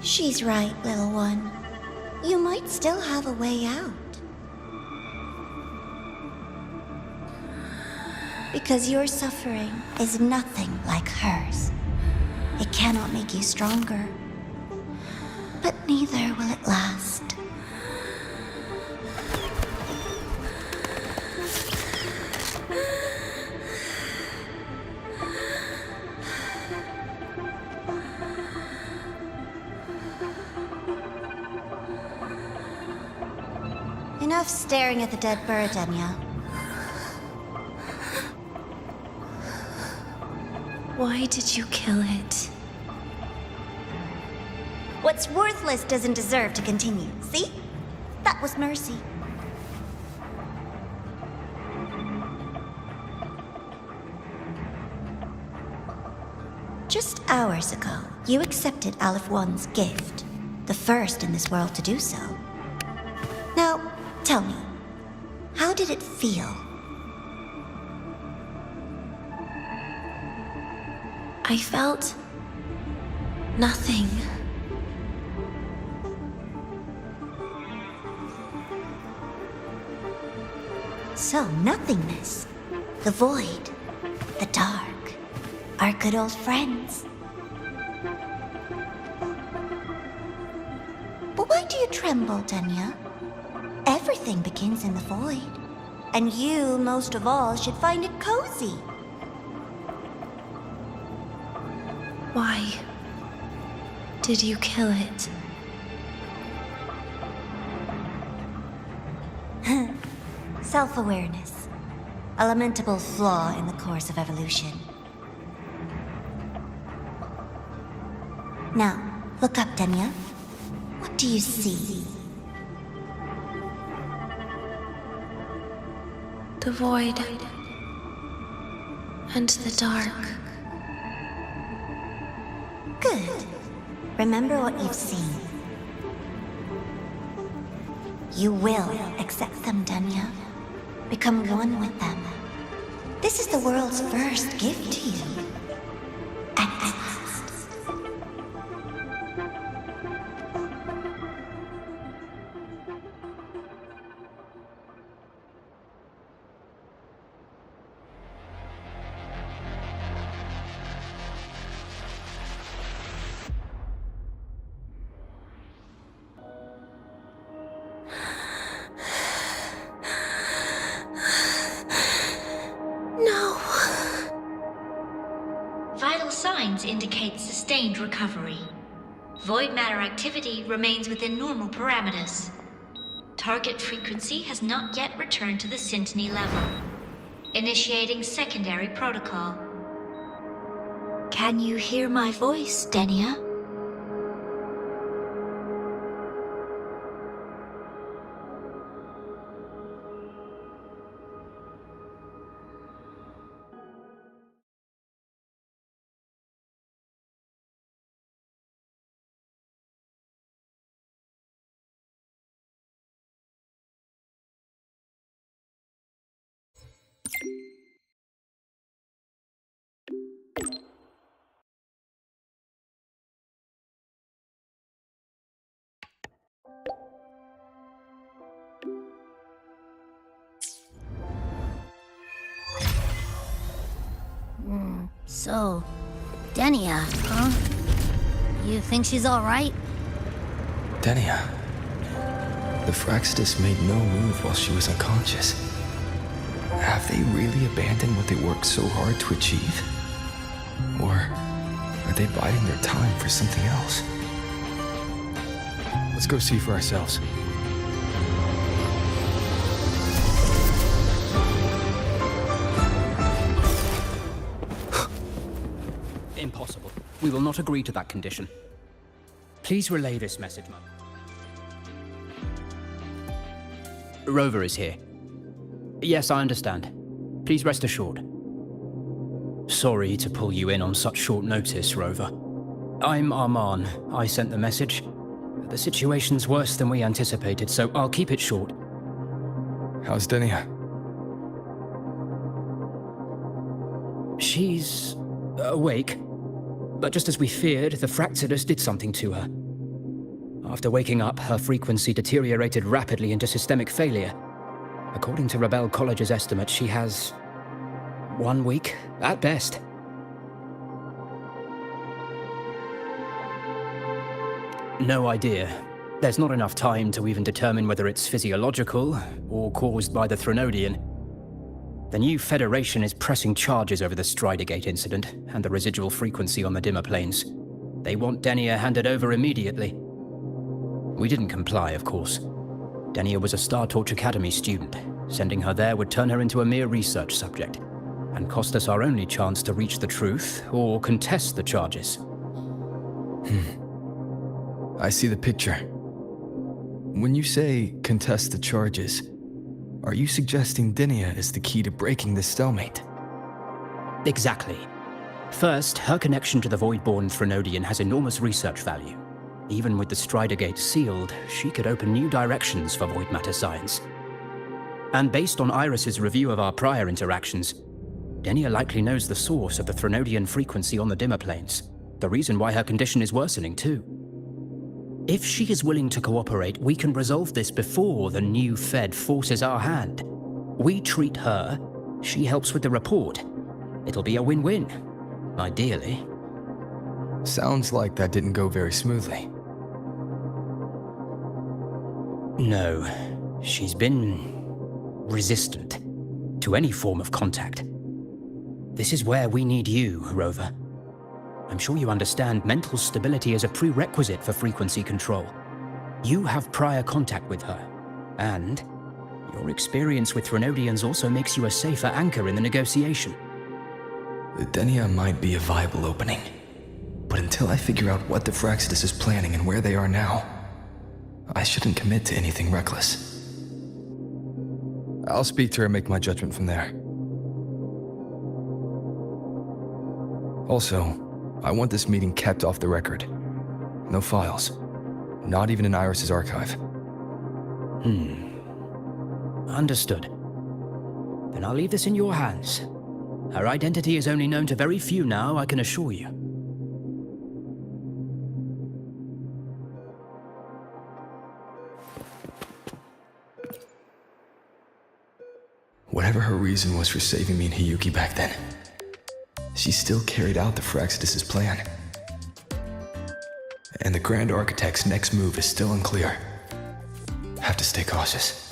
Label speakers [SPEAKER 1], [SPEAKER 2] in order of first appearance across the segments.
[SPEAKER 1] She's right, little one. You might still have a way out. Because your suffering is nothing like hers. It cannot make you stronger, but neither will it last. Enough staring at the dead bird, Enya.
[SPEAKER 2] Why did you kill it?
[SPEAKER 1] What's worthless doesn't deserve to continue. See? That was mercy. Just hours ago, you accepted Aleph One's gift, the first in this world to do so. Now, tell me, how did it feel?
[SPEAKER 2] I felt nothing.
[SPEAKER 1] So, nothingness, the void, the dark, our good old friends. But why do you tremble, Denya? Everything begins in the void, and you, most of all, should find it cozy.
[SPEAKER 2] Why did you kill it?
[SPEAKER 1] Self-awareness. A lamentable flaw in the course of evolution. Now, look up, Denya. What do you see?
[SPEAKER 2] The void and the dark.
[SPEAKER 1] Good. Remember what you've seen. You will accept them, Denya. Become one with them. This is the world's first gift to you. At last.
[SPEAKER 3] Vital signs indicate sustained recovery. Void matter activity remains within normal parameters. Target frequency has not yet returned to the Syntony level. Initiating secondary protocol.
[SPEAKER 1] Can you hear my voice, Denya?
[SPEAKER 4] So, Denya, huh? You think she's alright?
[SPEAKER 5] Denia. The Fraxidus made no move while she was unconscious. Have they really abandoned what they worked so hard to achieve? Or are they biding their time for something else? Let's go see for ourselves.
[SPEAKER 6] Impossible. We will not agree to that condition. Please relay this message, Mother. Rover is here. Yes, I understand. Please rest assured. Sorry to pull you in on such short notice, Rover. I'm Arman. I sent the message. The situation's worse than we anticipated, so I'll keep it short.
[SPEAKER 5] How's Denia?
[SPEAKER 6] She's awake. But just as we feared, the Fraxidus did something to her. After waking up, her frequency deteriorated rapidly into systemic failure. According to Rebel College's estimate, she has 1 week, at best. No idea. There's not enough time to even determine whether it's physiological or caused by the Threnodian. The new Federation is pressing charges over the Stridergate incident and the residual frequency on the dimmer planes. They want Denia handed over immediately. We didn't comply, of course. Denia was a Star Torch Academy student. Sending her there would turn her into a mere research subject, and cost us our only chance to reach the truth or contest the charges.
[SPEAKER 5] I see the picture. When you say contest the charges, are you suggesting Denia is the key to breaking this stalemate?
[SPEAKER 6] Exactly. First, her connection to the Voidborn Threnodian has enormous research value. Even with the Stridergate sealed, she could open new directions for void matter science. And based on Iris's review of our prior interactions, Denia likely knows the source of the Threnodian frequency on the dimmer planes, the reason why her condition is worsening too. If she is willing to cooperate, we can resolve this before the new Fed forces our hand. We treat her, she helps with the report. It'll be a win-win, ideally.
[SPEAKER 5] Sounds like that didn't go very smoothly.
[SPEAKER 6] No, she's been resistant to any form of contact. This is where we need you, Rover. I'm sure you understand mental stability is a prerequisite for frequency control. You have prior contact with her, and your experience with Threnodians also makes you a safer anchor in the negotiation.
[SPEAKER 5] Denia might be a viable opening, but until I figure out what the Fraxidus is planning and where they are now, I shouldn't commit to anything reckless. I'll speak to her and make my judgment from there. Also, I want this meeting kept off the record. No files. Not even in Iris's archive.
[SPEAKER 6] Understood. Then I'll leave this in your hands. Her identity is only known to very few now, I can assure you.
[SPEAKER 5] Whatever her reason was for saving me and Hiyuki back then, she still carried out the Fraxidus' plan. And the Grand Architect's next move is still unclear. Have to stay cautious.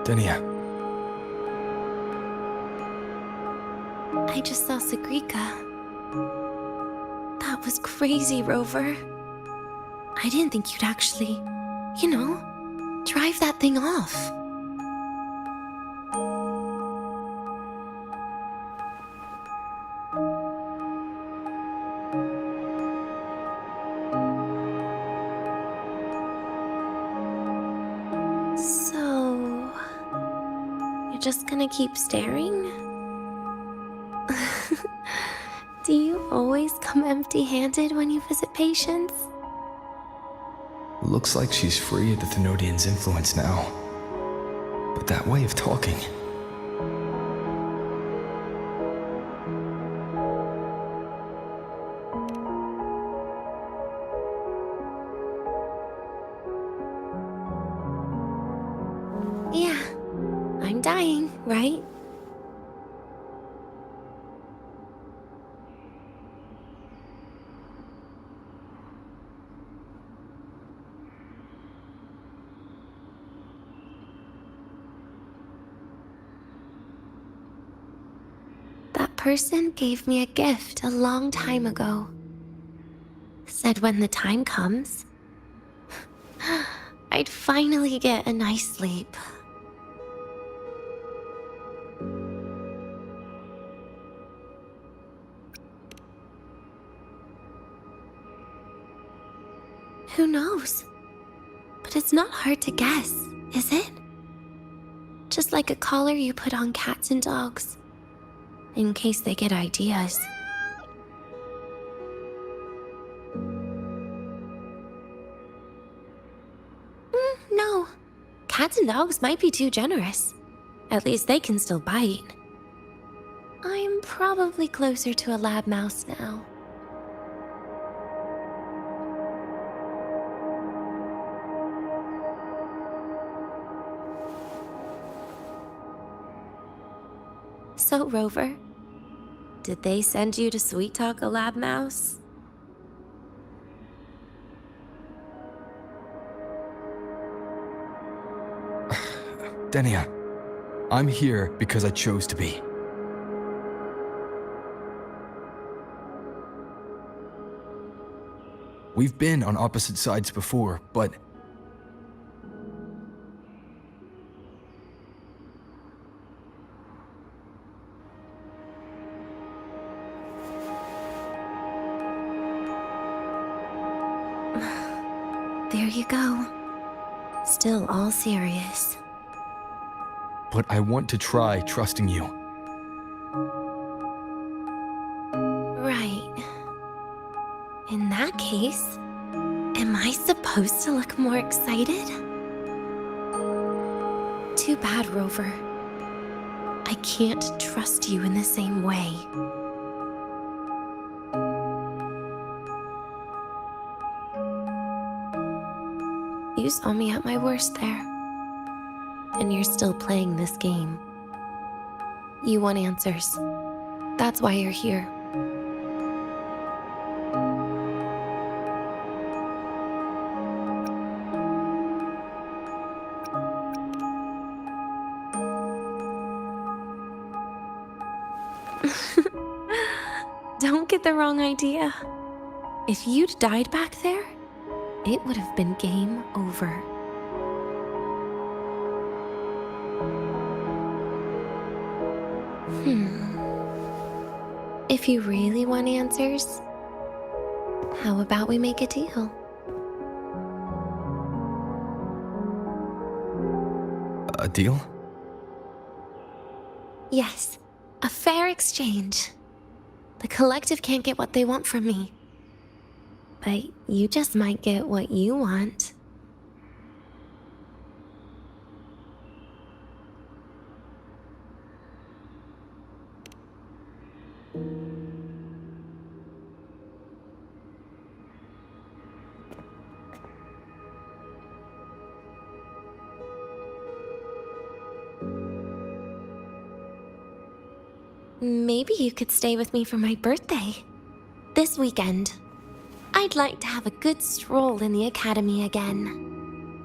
[SPEAKER 5] Denia.
[SPEAKER 2] I just saw Sagrika. That was crazy, Rover. I didn't think you'd actually, drive that thing off. So, you're just gonna keep staring? Do you always come empty-handed when you visit patients?
[SPEAKER 5] Looks like she's free of the Thenodian's influence now. But that way of talking...
[SPEAKER 2] Yeah, I'm dying, right? That person gave me a gift a long time ago. Said when the time comes, I'd finally get a nice sleep. Who knows? But it's not hard to guess, is it? Just like a collar you put on cats and dogs, in case they get ideas. No. Cats and dogs might be too generous. At least they can still bite. I'm probably closer to a lab mouse now. So, Rover, did they send you to sweet talk a lab mouse?
[SPEAKER 5] Denia, I'm here because I chose to be. We've been on opposite sides before, but
[SPEAKER 2] there you go. Still all serious.
[SPEAKER 5] I want to try trusting you.
[SPEAKER 2] Right. In that case, am I supposed to look more excited? Too bad, Rover. I can't trust you in the same way. You saw me at my worst there. And you're still playing this game. You want answers. That's why you're here. Don't get the wrong idea. If you'd died back there, it would have been game over. If you really want answers, how about we make a deal?
[SPEAKER 5] A deal?
[SPEAKER 2] Yes, a fair exchange. The collective can't get what they want from me. But you just might get what you want. Maybe you could stay with me for my birthday. This weekend. I'd like to have a good stroll in the academy again.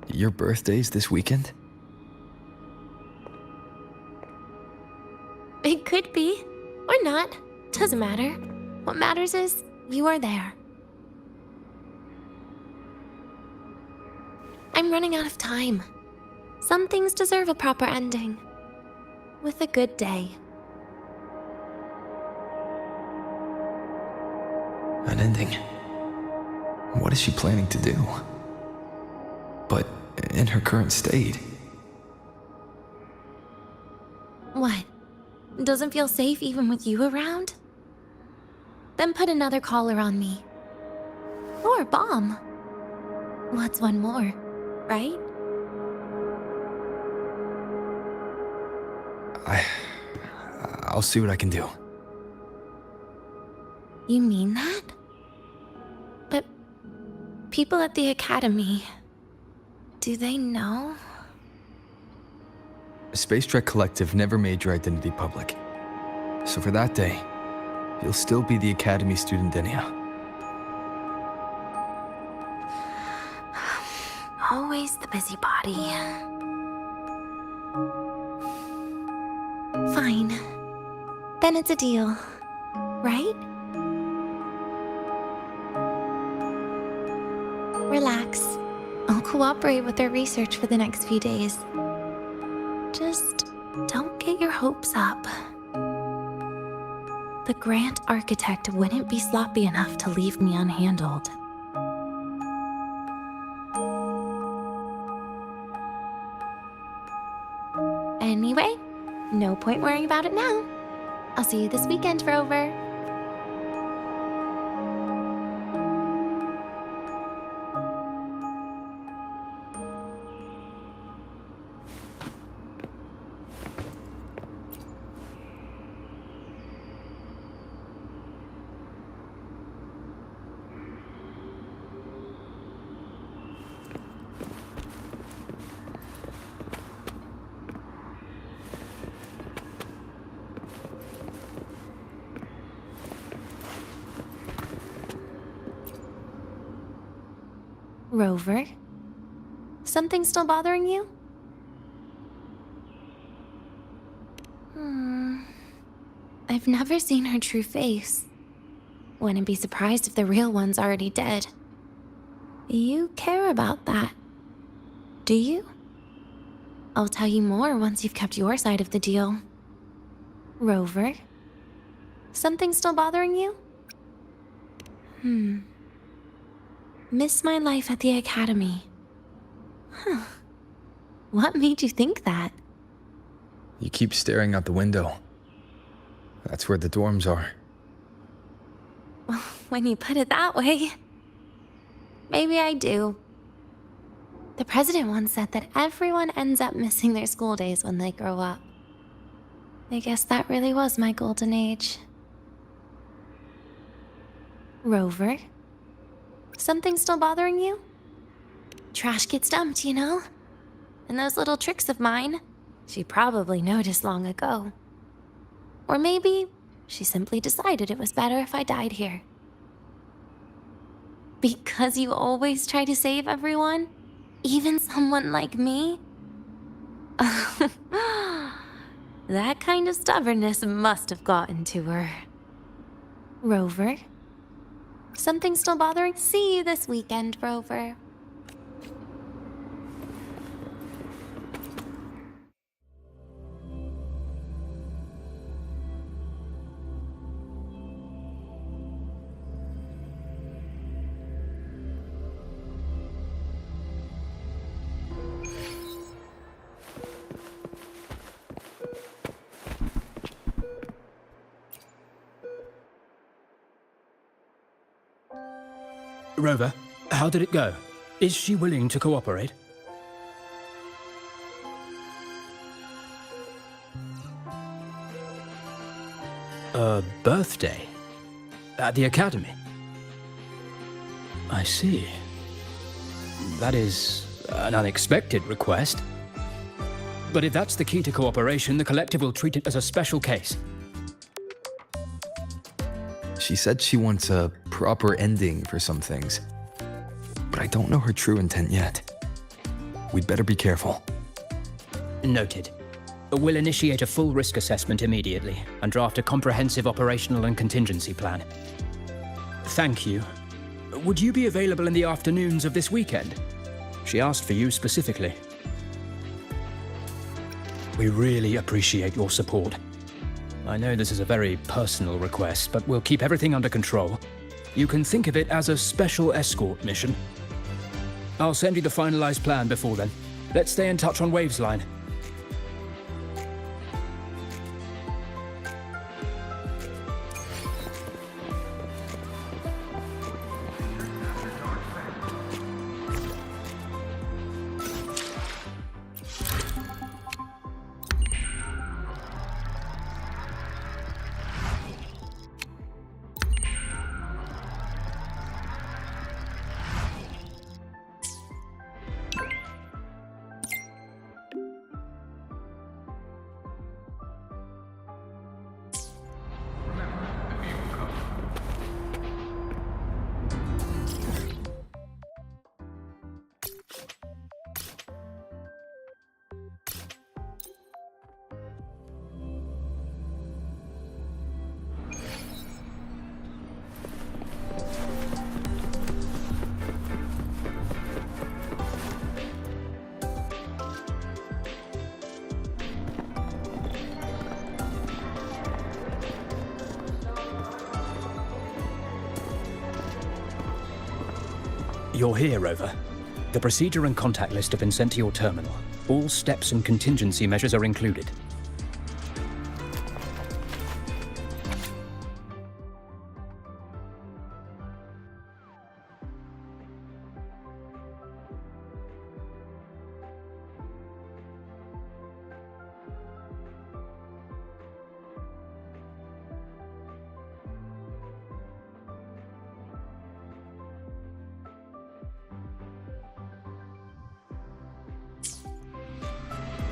[SPEAKER 5] Your birthday's this weekend?
[SPEAKER 2] It could be, or not. Doesn't matter. What matters is you are there. I'm running out of time. Some things deserve a proper ending. With a good day.
[SPEAKER 5] An ending? What is she planning to do? But in her current state.
[SPEAKER 2] What? Doesn't feel safe even with you around? Then put another collar on me. Or a bomb. What's one more, right?
[SPEAKER 5] I'll see what I can do.
[SPEAKER 2] You mean that? But people at the academy, do they know?
[SPEAKER 5] Space Trek Collective never made your identity public. So for that day, you'll still be the Academy student Denia.
[SPEAKER 2] Always the busybody. Fine. Then it's a deal, right? Relax. I'll cooperate with their research for the next few days. Just don't get your hopes up. the Grand Architect wouldn't be sloppy enough to leave me unhandled. Anyway, no point worrying about it now. I'll see you this weekend, Rover. Rover? Something still bothering you? I've never seen her true face. Wouldn't be surprised if the real one's already dead. You care about that, do you? I'll tell you more once you've kept your side of the deal. Rover? Something still bothering you? Miss my life at the academy. Huh. What made you think that?
[SPEAKER 5] You keep staring out the window. That's where the dorms are.
[SPEAKER 2] When you put it that way, maybe I do. The president once said that everyone ends up missing their school days when they grow up. I guess that really was my golden age. Rover? Something still bothering you? Trash gets dumped, you know? And those little tricks of mine, she probably noticed long ago. Or maybe she simply decided it was better if I died here. Because you always try to save everyone? Even someone like me? That kind of stubbornness must have gotten to her. Rover? Something still bothering? See you this weekend, Rover.
[SPEAKER 6] Rover, how did it go? Is she willing to cooperate? A birthday? At the academy? I see. That is an unexpected request. But if that's the key to cooperation, the collective will treat it as a special case.
[SPEAKER 5] She said she wants a proper ending for some things. But I don't know her true intent yet. We'd better be careful.
[SPEAKER 6] Noted. We'll initiate a full risk assessment immediately and draft a comprehensive operational and contingency plan. Thank you. Would you be available in the afternoons of this weekend? She asked for you specifically. We really appreciate your support. I know this is a very personal request, but we'll keep everything under control. You can think of it as a special escort mission. I'll send you the finalized plan before then. Let's stay in touch on Waves Line. You're here, Rover. The procedure and contact list have been sent to your terminal. All steps and contingency measures are included.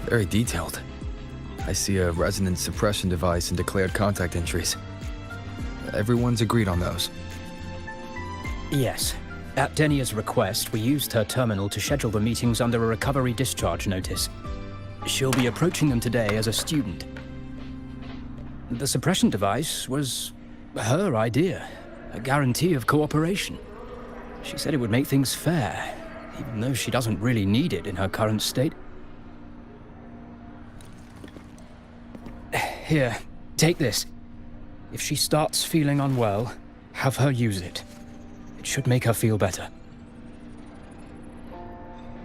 [SPEAKER 5] Very detailed. I see a resonance suppression device and declared contact entries. Everyone's agreed on those.
[SPEAKER 6] Yes. At Denia's request, we used her terminal to schedule the meetings under a recovery discharge notice. She'll be approaching them today as a student. The suppression device was her idea, a guarantee of cooperation. She said it would make things fair, even though she doesn't really need it in her current state. Here, take this. If she starts feeling unwell, have her use it. It should make her feel better.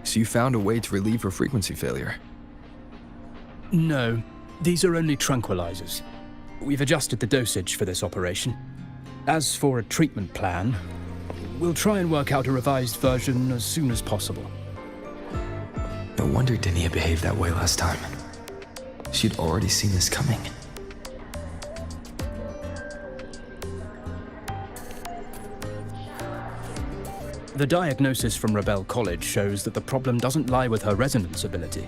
[SPEAKER 5] So you found a way to relieve her frequency failure?
[SPEAKER 6] No, these are only tranquilizers. We've adjusted the dosage for this operation. As for a treatment plan, we'll try and work out a revised version as soon as possible.
[SPEAKER 5] No wonder Denia behaved that way last time. She'd already seen this coming.
[SPEAKER 6] The diagnosis from Rebel College shows that the problem doesn't lie with her resonance ability,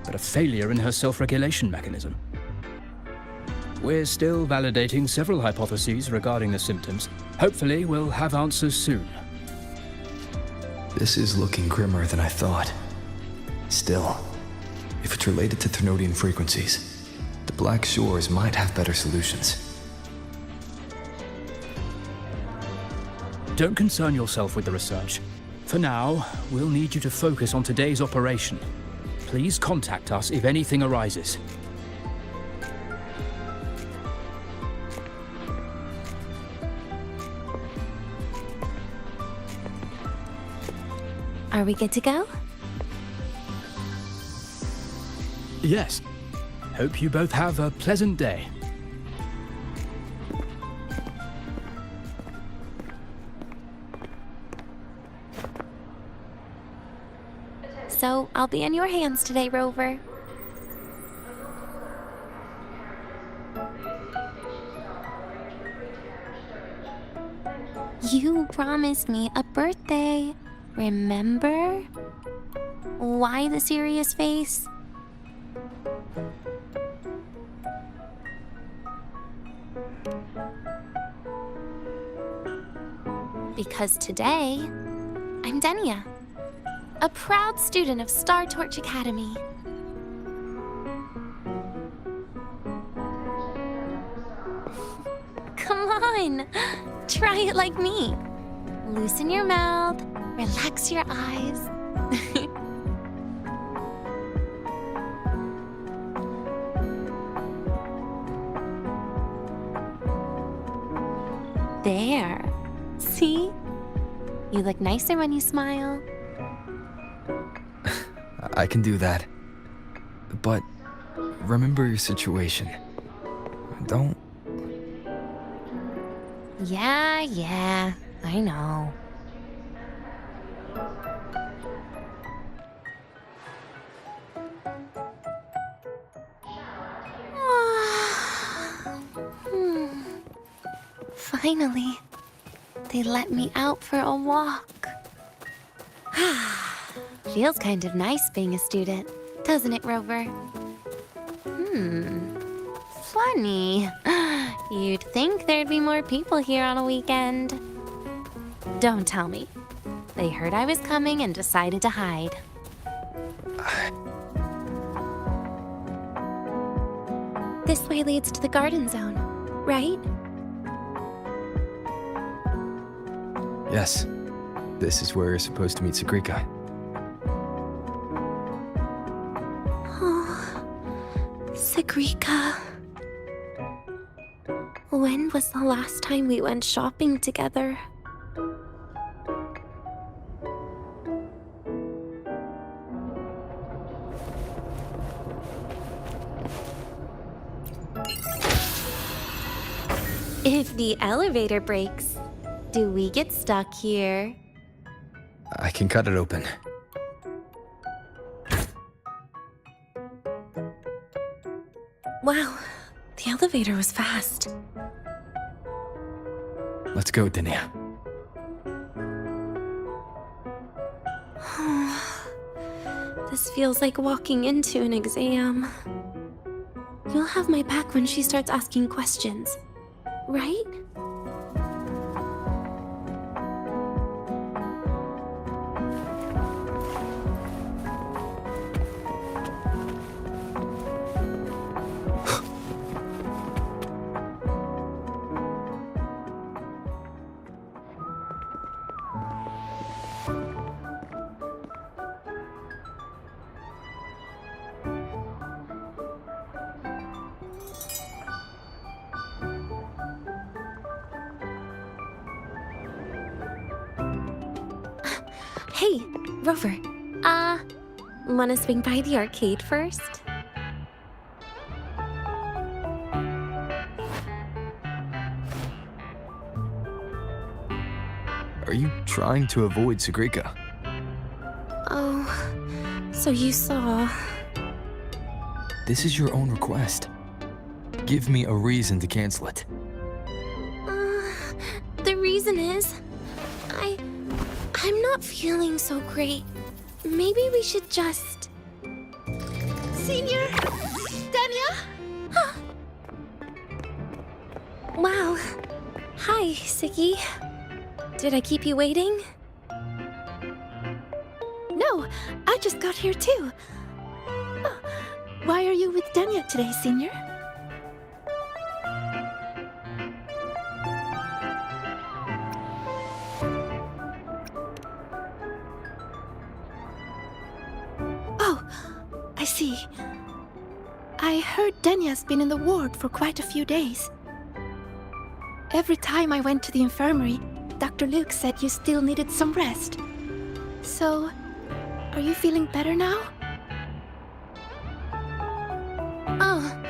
[SPEAKER 6] but a failure in her self-regulation mechanism. We're still validating several hypotheses regarding the symptoms. Hopefully, we'll have answers soon.
[SPEAKER 5] This is looking grimmer than I thought. Still, if it's related to Ternodian frequencies, the Black Shores might have better solutions.
[SPEAKER 6] Don't concern yourself with the research. For now, we'll need you to focus on today's operation. Please contact us if anything arises.
[SPEAKER 2] Are we good to go?
[SPEAKER 6] Yes. Hope you both have a pleasant day.
[SPEAKER 2] So, I'll be in your hands today, Rover. You promised me a birthday, remember? Why the serious face? Because today, I'm Denia, a proud student of Star Torch Academy. Come on, try it like me. Loosen your mouth, relax your eyes. There. See? You look nicer when you smile.
[SPEAKER 5] I can do that. But remember your situation. Don't...
[SPEAKER 2] Yeah, I know. Finally, they let me out for a walk. Feels kind of nice being a student, doesn't it, Rover? Funny. You'd think there'd be more people here on a weekend. Don't tell me. They heard I was coming and decided to hide. This way leads to the garden zone, right?
[SPEAKER 5] Yes. This is where you're supposed to meet Sagrika.
[SPEAKER 2] Oh, Sagrika. When was the last time we went shopping together? If the elevator breaks, do we get stuck here?
[SPEAKER 5] I can cut it open.
[SPEAKER 2] Wow, the elevator was fast.
[SPEAKER 5] Let's go, Denia.
[SPEAKER 2] This feels like walking into an exam. You'll have my back when she starts asking questions, right? Hey, Rover. Wanna swing by the arcade first?
[SPEAKER 5] Are you trying to avoid Sagrika?
[SPEAKER 2] Oh, so you saw...
[SPEAKER 5] This is your own request. Give me a reason to cancel it.
[SPEAKER 2] The reason is... I'm not feeling so great. Maybe we should just...
[SPEAKER 7] Senior! Dania!
[SPEAKER 2] Wow. Hi, Siggy. Did I keep you waiting?
[SPEAKER 7] No, I just got here too. Oh, why are you with Dania today, Senior? Oh, I see. I heard Dania's been in the ward for quite a few days. Every time I went to the infirmary, Dr. Luke said you still needed some rest. So, are you feeling better now?
[SPEAKER 2] Oh,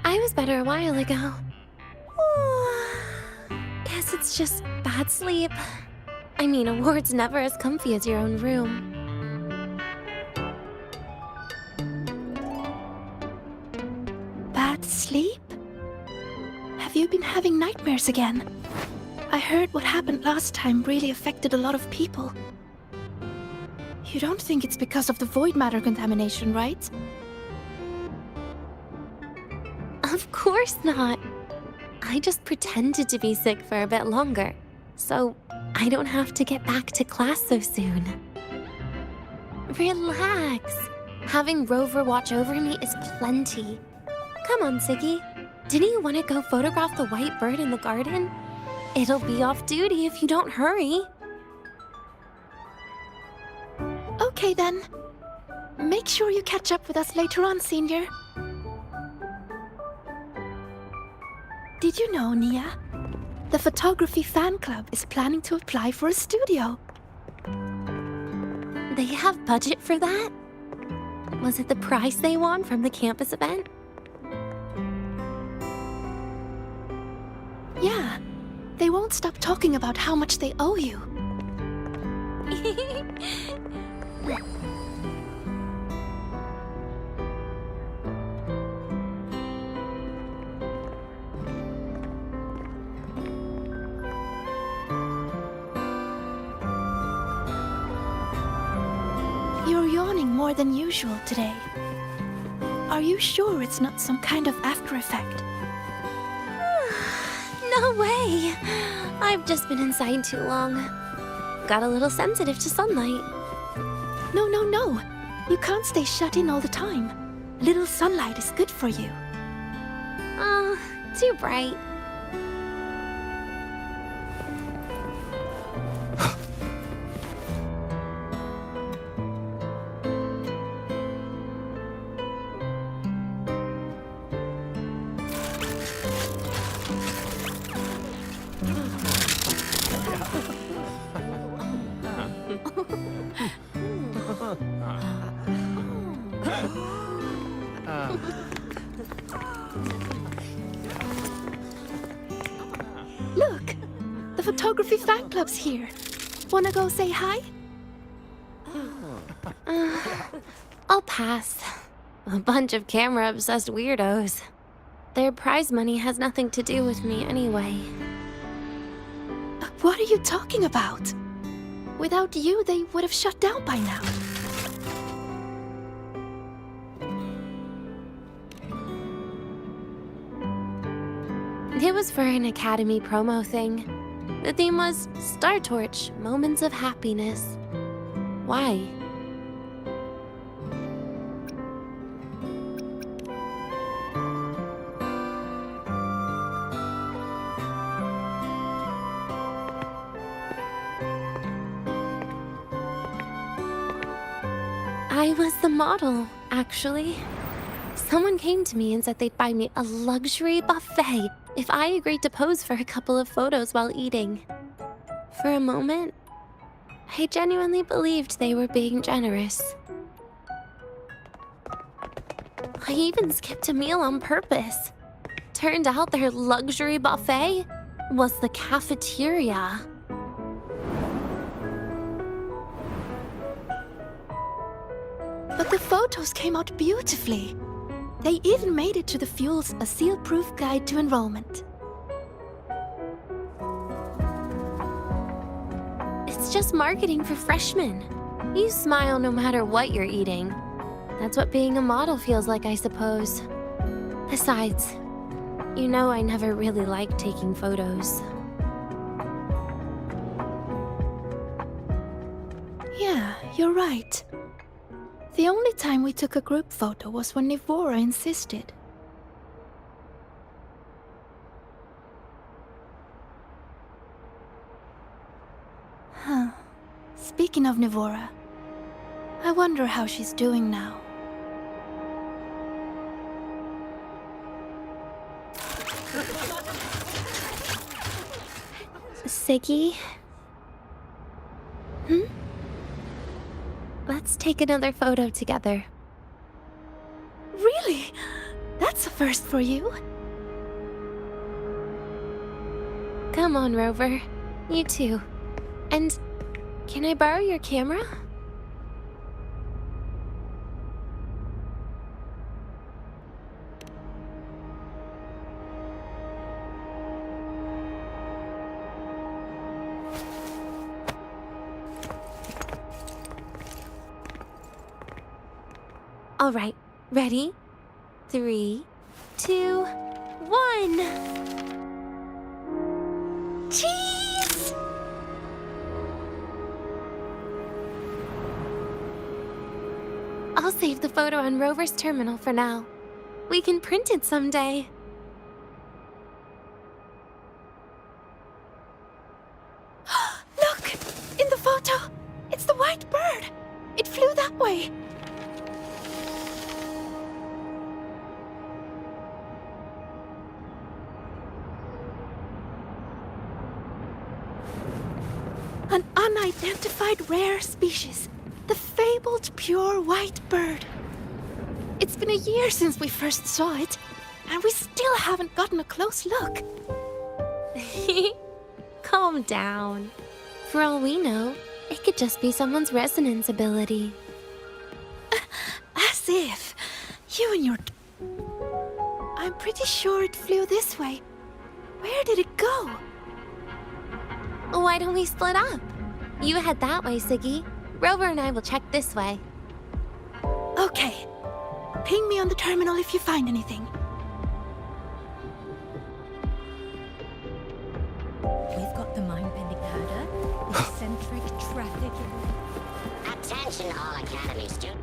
[SPEAKER 2] I was better a while ago. Guess it's just bad sleep. I mean, a ward's never as comfy as your own room.
[SPEAKER 7] Bad sleep? Have you been having nightmares again? I heard what happened last time really affected a lot of people. You don't think it's because of the void matter contamination, right?
[SPEAKER 2] Of course not. I just pretended to be sick for a bit longer, so I don't have to get back to class so soon. Relax. Having Rover watch over me is plenty. Come on, Siggy. Didn't you want to go photograph the white bird in the garden? It'll be off duty if you don't hurry.
[SPEAKER 7] Okay then. Make sure you catch up with us later on, Senior. Did you know, Nia? The photography fan club is planning to apply for a studio.
[SPEAKER 2] They have budget for that? Was it the prize they won from the campus event?
[SPEAKER 7] Yeah. They won't stop talking about how much they owe you. You're yawning more than usual today. Are you sure it's not some kind of after effect?
[SPEAKER 2] No way! I've just been inside too long. Got a little sensitive to sunlight.
[SPEAKER 7] No, no, no. You can't stay shut in all the time. Little sunlight is good for you.
[SPEAKER 2] Oh, too bright.
[SPEAKER 7] photography fan club's here. Wanna go say hi?
[SPEAKER 2] I'll pass. A bunch of camera-obsessed weirdos. Their prize money has nothing to do with me anyway.
[SPEAKER 7] What are you talking about? Without you, they would have shut down by now.
[SPEAKER 2] It was for an Academy promo thing. The theme was Star Torch, Moments of Happiness. Why? I was the model, actually. Someone came to me and said they'd buy me a luxury buffet if I agreed to pose for a couple of photos while eating. For a moment, I genuinely believed they were being generous. I even skipped a meal on purpose. Turned out their luxury buffet was the cafeteria.
[SPEAKER 7] But the photos came out beautifully. They even made it to the Fuel's A Seal-Proof Guide to Enrollment.
[SPEAKER 2] It's just marketing for freshmen. You smile no matter what you're eating. That's what being a model feels like, I suppose. Besides, you know I never really liked taking photos.
[SPEAKER 7] Yeah, you're right. The only time we took a group photo was when Nivora insisted. Huh. Speaking of Nivora, I wonder how she's doing now.
[SPEAKER 2] Siggy? Let's take another photo together.
[SPEAKER 7] Really? That's a first for you.
[SPEAKER 2] Come on, Rover. You too. And can I borrow your camera? All right, ready? 3, 2, 1.
[SPEAKER 7] Cheese!
[SPEAKER 2] I'll save the photo on Rover's terminal for now. We can print it someday.
[SPEAKER 7] Look! In the photo! It's the white bird! It flew that way! An unidentified rare species. The fabled pure white bird. It's been a year since we first saw it, and we still haven't gotten a close look.
[SPEAKER 2] Calm down. For all we know, it could just be someone's resonance ability.
[SPEAKER 7] As if. You and your... I'm pretty sure it flew this way. Where did it go?
[SPEAKER 2] Why don't we split up? You head that way, Siggy. Rover and I will check this way.
[SPEAKER 7] Okay. Ping me on the terminal if you find anything.
[SPEAKER 8] We've got the mind-bending herder, eccentric traffic.
[SPEAKER 9] Attention all Academy students.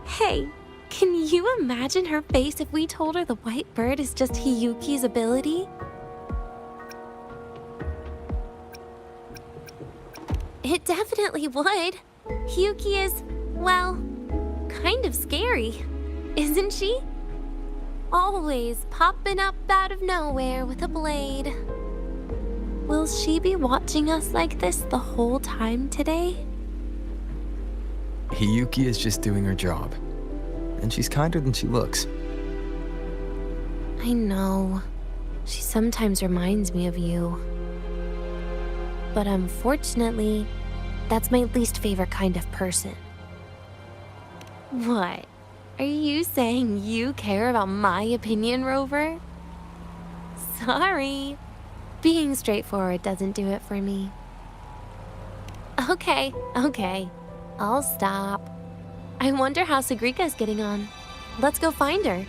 [SPEAKER 2] Hey, can you imagine her face if we told her the white bird is just Hiyuki's ability? It definitely would. Hiyuki is, well, kind of scary, isn't she? Always popping up out of nowhere with a blade. Will she be watching us like this the whole time today?
[SPEAKER 5] Hiyuki is just doing her job. And she's kinder than she looks.
[SPEAKER 2] I know. She sometimes reminds me of you. But unfortunately, that's my least favorite kind of person. What? Are you saying you care about my opinion, Rover? Sorry. Being straightforward doesn't do it for me. Okay. I'll stop. I wonder how Sagrika's getting on. Let's go find her.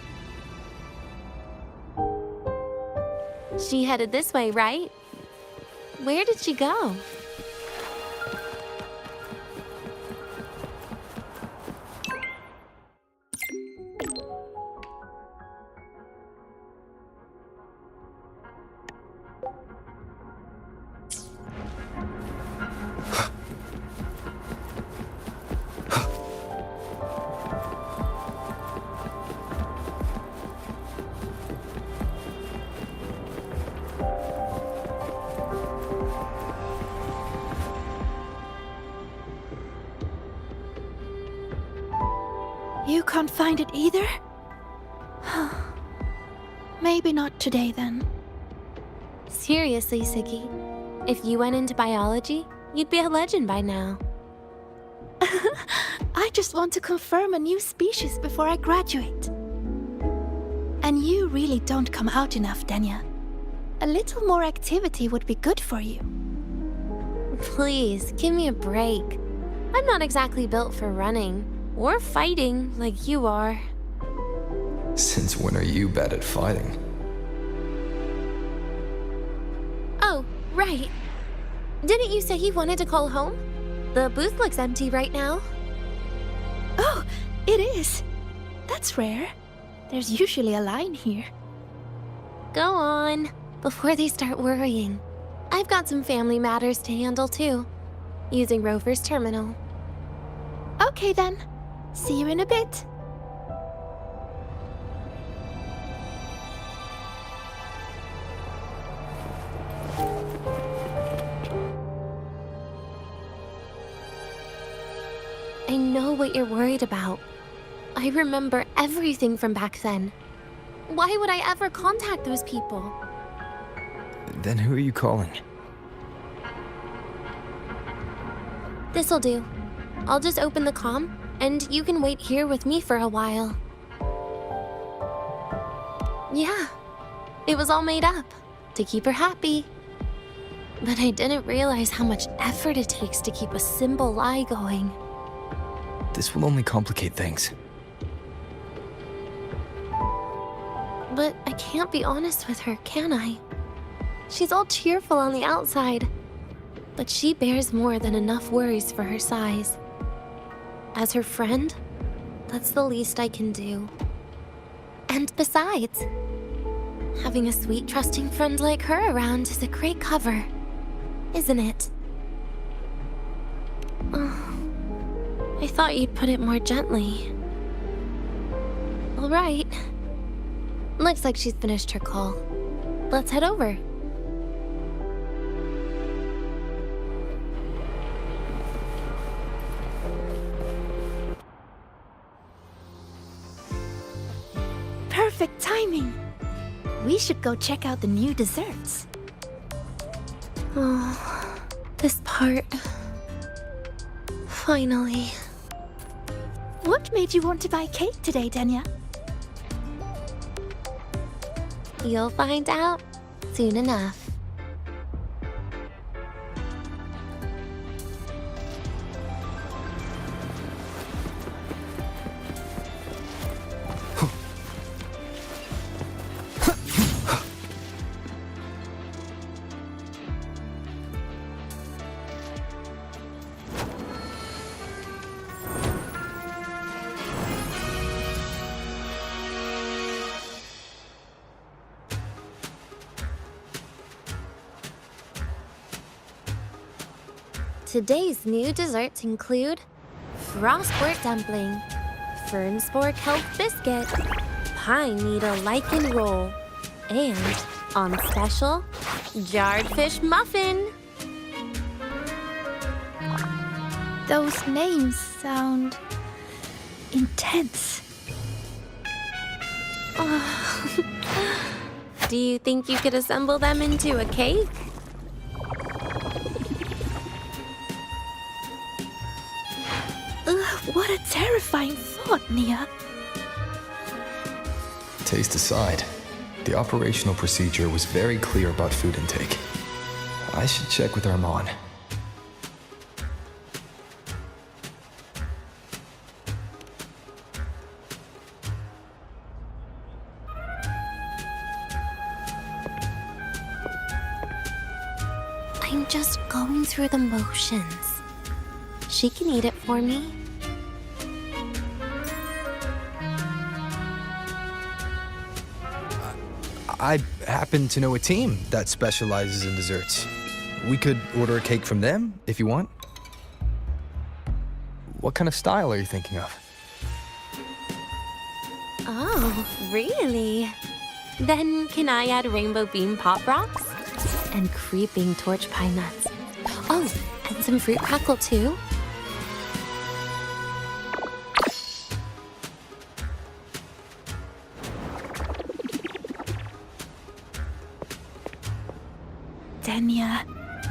[SPEAKER 2] She headed this way, right? Where did she go?
[SPEAKER 7] You can't find it either? Maybe not today then.
[SPEAKER 2] Seriously, Siggy. If you went into biology, you'd be a legend by now.
[SPEAKER 7] I just want to confirm a new species before I graduate. And you really don't come out enough, Denya. A little more activity would be good for you.
[SPEAKER 2] Please, give me a break. I'm not exactly built for running or fighting like you are.
[SPEAKER 5] Since when are you bad at fighting?
[SPEAKER 2] Oh, right. Didn't you say you wanted to call home? The booth looks empty right now.
[SPEAKER 7] Oh, it is. That's rare. There's usually a line here.
[SPEAKER 2] Go on, before they start worrying. I've got some family matters to handle too, using Rover's terminal.
[SPEAKER 7] Okay then. See you in a bit.
[SPEAKER 2] I know what you're worried about. I remember everything from back then. Why would I ever contact those people?
[SPEAKER 5] Then who are you calling?
[SPEAKER 2] This'll do. I'll just open the comm, and you can wait here with me for a while. Yeah, it was all made up to keep her happy. But I didn't realize how much effort it takes to keep a simple lie going.
[SPEAKER 5] This will only complicate things.
[SPEAKER 2] But I can't be honest with her, can I? She's all cheerful on the outside, but she bears more than enough worries for her size. As her friend, that's the least I can do. And besides, having a sweet, trusting friend like her around is a great cover, isn't it? Oh, I thought you'd put it more gently. All right. Looks like she's finished her call. Let's head over.
[SPEAKER 7] Perfect timing. We should go check out the new desserts.
[SPEAKER 2] Oh, this part. Finally.
[SPEAKER 7] What made you want to buy cake today, Denya?
[SPEAKER 2] You'll find out soon enough. Today's new desserts include Frostwort Dumpling, Fern Spore Kelp Biscuit, Pine Needle Lichen Roll, and, on special, Jarred Fish Muffin.
[SPEAKER 7] Those names sound intense.
[SPEAKER 2] Do you think you could assemble them into a cake?
[SPEAKER 7] What a terrifying thought, Nia.
[SPEAKER 5] Taste aside, the operational procedure was very clear about food intake. I should check with Armand.
[SPEAKER 2] I'm just going through the motions. She can eat it for me.
[SPEAKER 10] I happen to know a team that specializes in desserts. We could order a cake from them if you want. What kind of style are you thinking of?
[SPEAKER 2] Oh, really? Then can I add rainbow bean pop rocks? And creeping torch pine nuts. Oh, and some fruit crackle too?
[SPEAKER 7] Denia,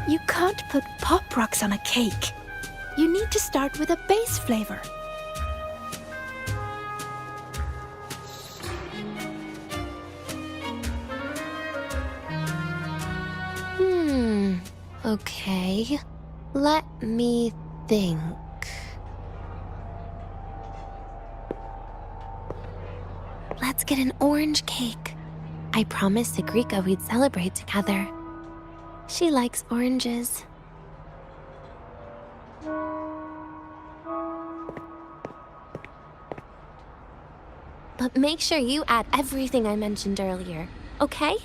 [SPEAKER 7] you can't put pop rocks on a cake. You need to start with a base flavor.
[SPEAKER 2] Okay. Let me think. Let's get an orange cake. I promised Sigrika we'd celebrate together. She likes oranges. But make sure you add everything I mentioned earlier, okay?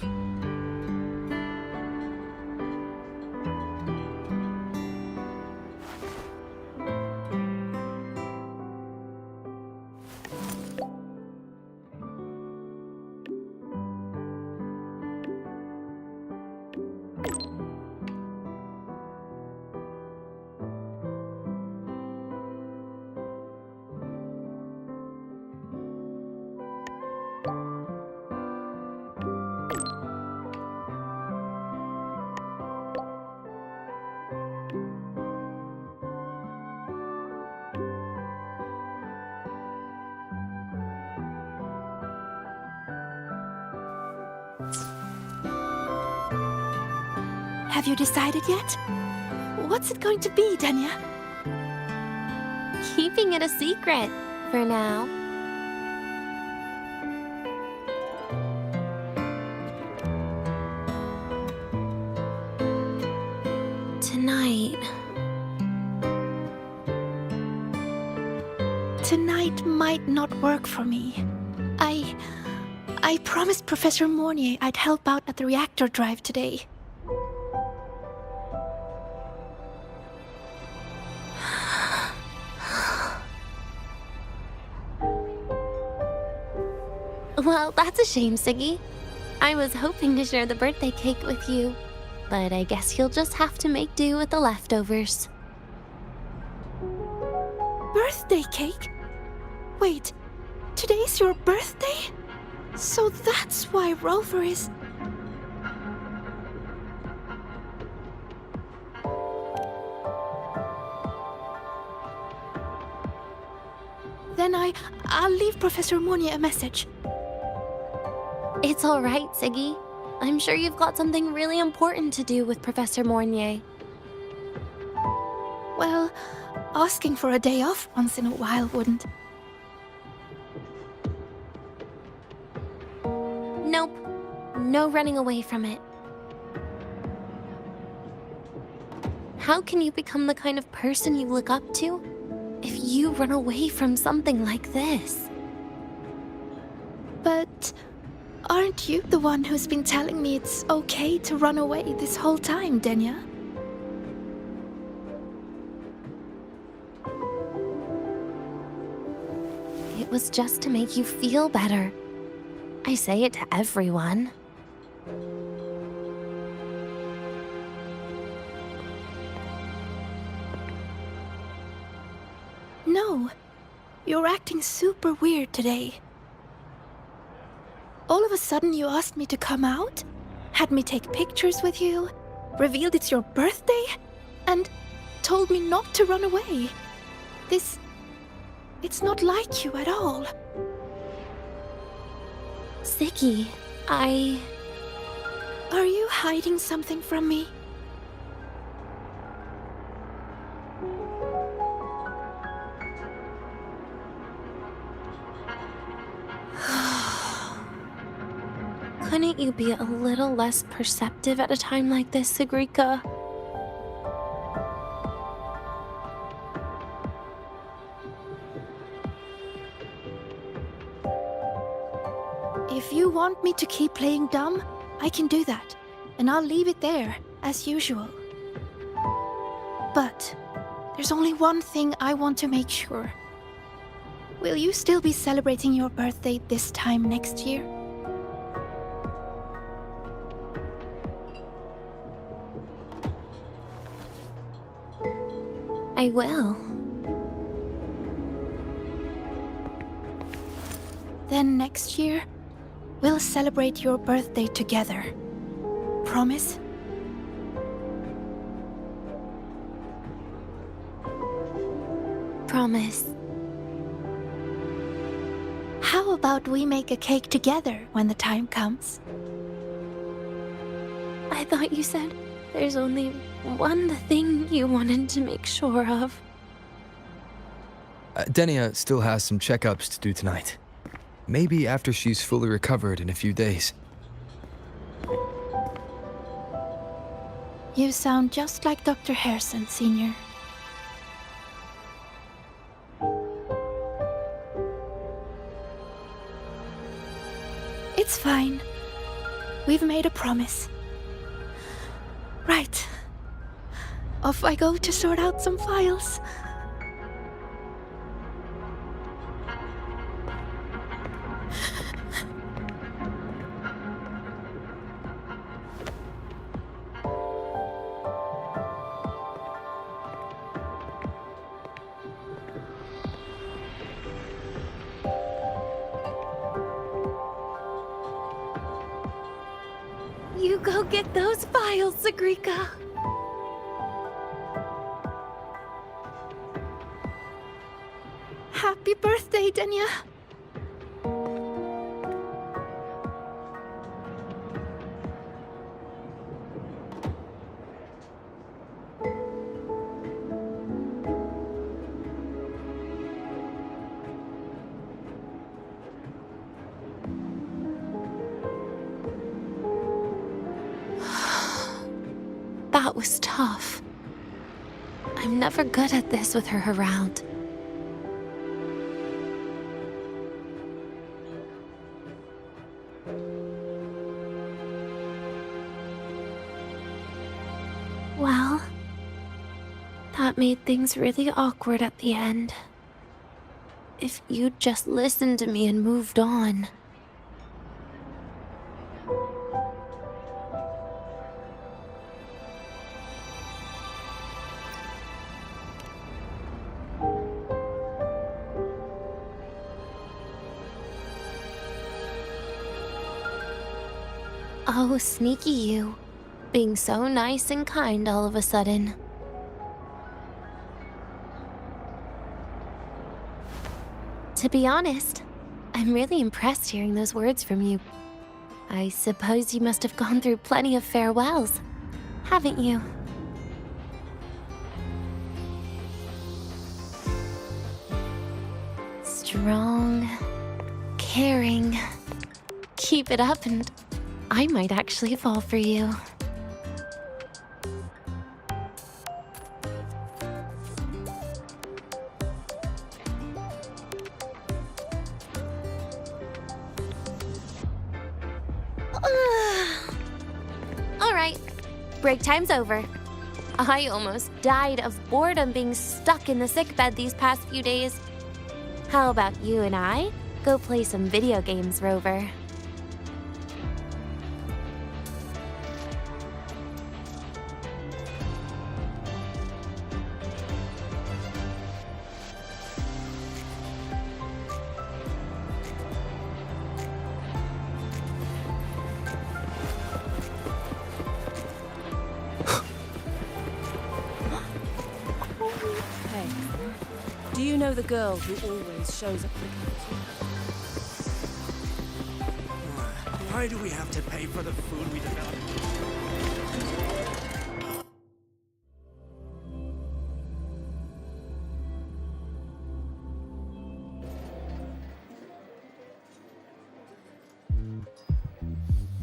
[SPEAKER 7] Have you decided yet? What's it going to be, Denia?
[SPEAKER 2] Keeping it a secret for now.
[SPEAKER 7] Tonight might not work for me. I promised Professor Mornier I'd help out at the reactor drive today.
[SPEAKER 2] Well, that's a shame, Siggy. I was hoping to share the birthday cake with you, but I guess you'll just have to make do with the leftovers.
[SPEAKER 7] Birthday cake? Wait, today's your birthday? So that's why Rover is... Then I'll leave Professor Mornier a message.
[SPEAKER 2] It's all right, Siggy. I'm sure you've got something really important to do with Professor Mornier.
[SPEAKER 7] Well, asking for a day off once in a while wouldn't.
[SPEAKER 2] Nope. No running away from it. How can you become the kind of person you look up to if you run away from something like this?
[SPEAKER 7] But aren't you the one who's been telling me it's okay to run away this whole time, Denia?
[SPEAKER 2] It was just to make you feel better. I say it to everyone.
[SPEAKER 7] No, you're acting super weird today. All of a sudden you asked me to come out, had me take pictures with you, revealed it's your birthday, and told me not to run away. It's not like you at all.
[SPEAKER 2] Ziggy,
[SPEAKER 7] Are you hiding something from me?
[SPEAKER 2] Couldn't you be a little less perceptive at a time like this, Sigrika?
[SPEAKER 7] If you want me to keep playing dumb, I can do that, and I'll leave it there, as usual. But there's only one thing I want to make sure. Will you still be celebrating your birthday this time next year?
[SPEAKER 2] I will.
[SPEAKER 7] Then next year, we'll celebrate your birthday together. Promise?
[SPEAKER 2] Promise.
[SPEAKER 7] How about we make a cake together when the time comes?
[SPEAKER 2] I thought you said there's only one thing you wanted to make sure of.
[SPEAKER 10] Denia still has some checkups to do tonight. Maybe after she's fully recovered in a few days.
[SPEAKER 7] You sound just like Dr. Harrison, Senior. It's fine. We've made a promise. Right. Off I go to sort out some files.
[SPEAKER 2] You go get those files, Sigrika.
[SPEAKER 7] Happy birthday, Denia.
[SPEAKER 2] That was tough. I'm never good at this with her around. Well, that made things really awkward at the end. If you'd just listened to me and moved on. Oh, sneaky you. Being so nice and kind all of a sudden. To be honest, I'm really impressed hearing those words from you. I suppose you must have gone through plenty of farewells, haven't you? Strong, caring. Keep it up and I might actually fall for you. All right, break time's over. I almost died of boredom being stuck in the sickbed these past few days. How about you and I go play some video games, Rover?
[SPEAKER 11] You know the girl who always shows up for the
[SPEAKER 12] Why do we have to pay for the food we develop?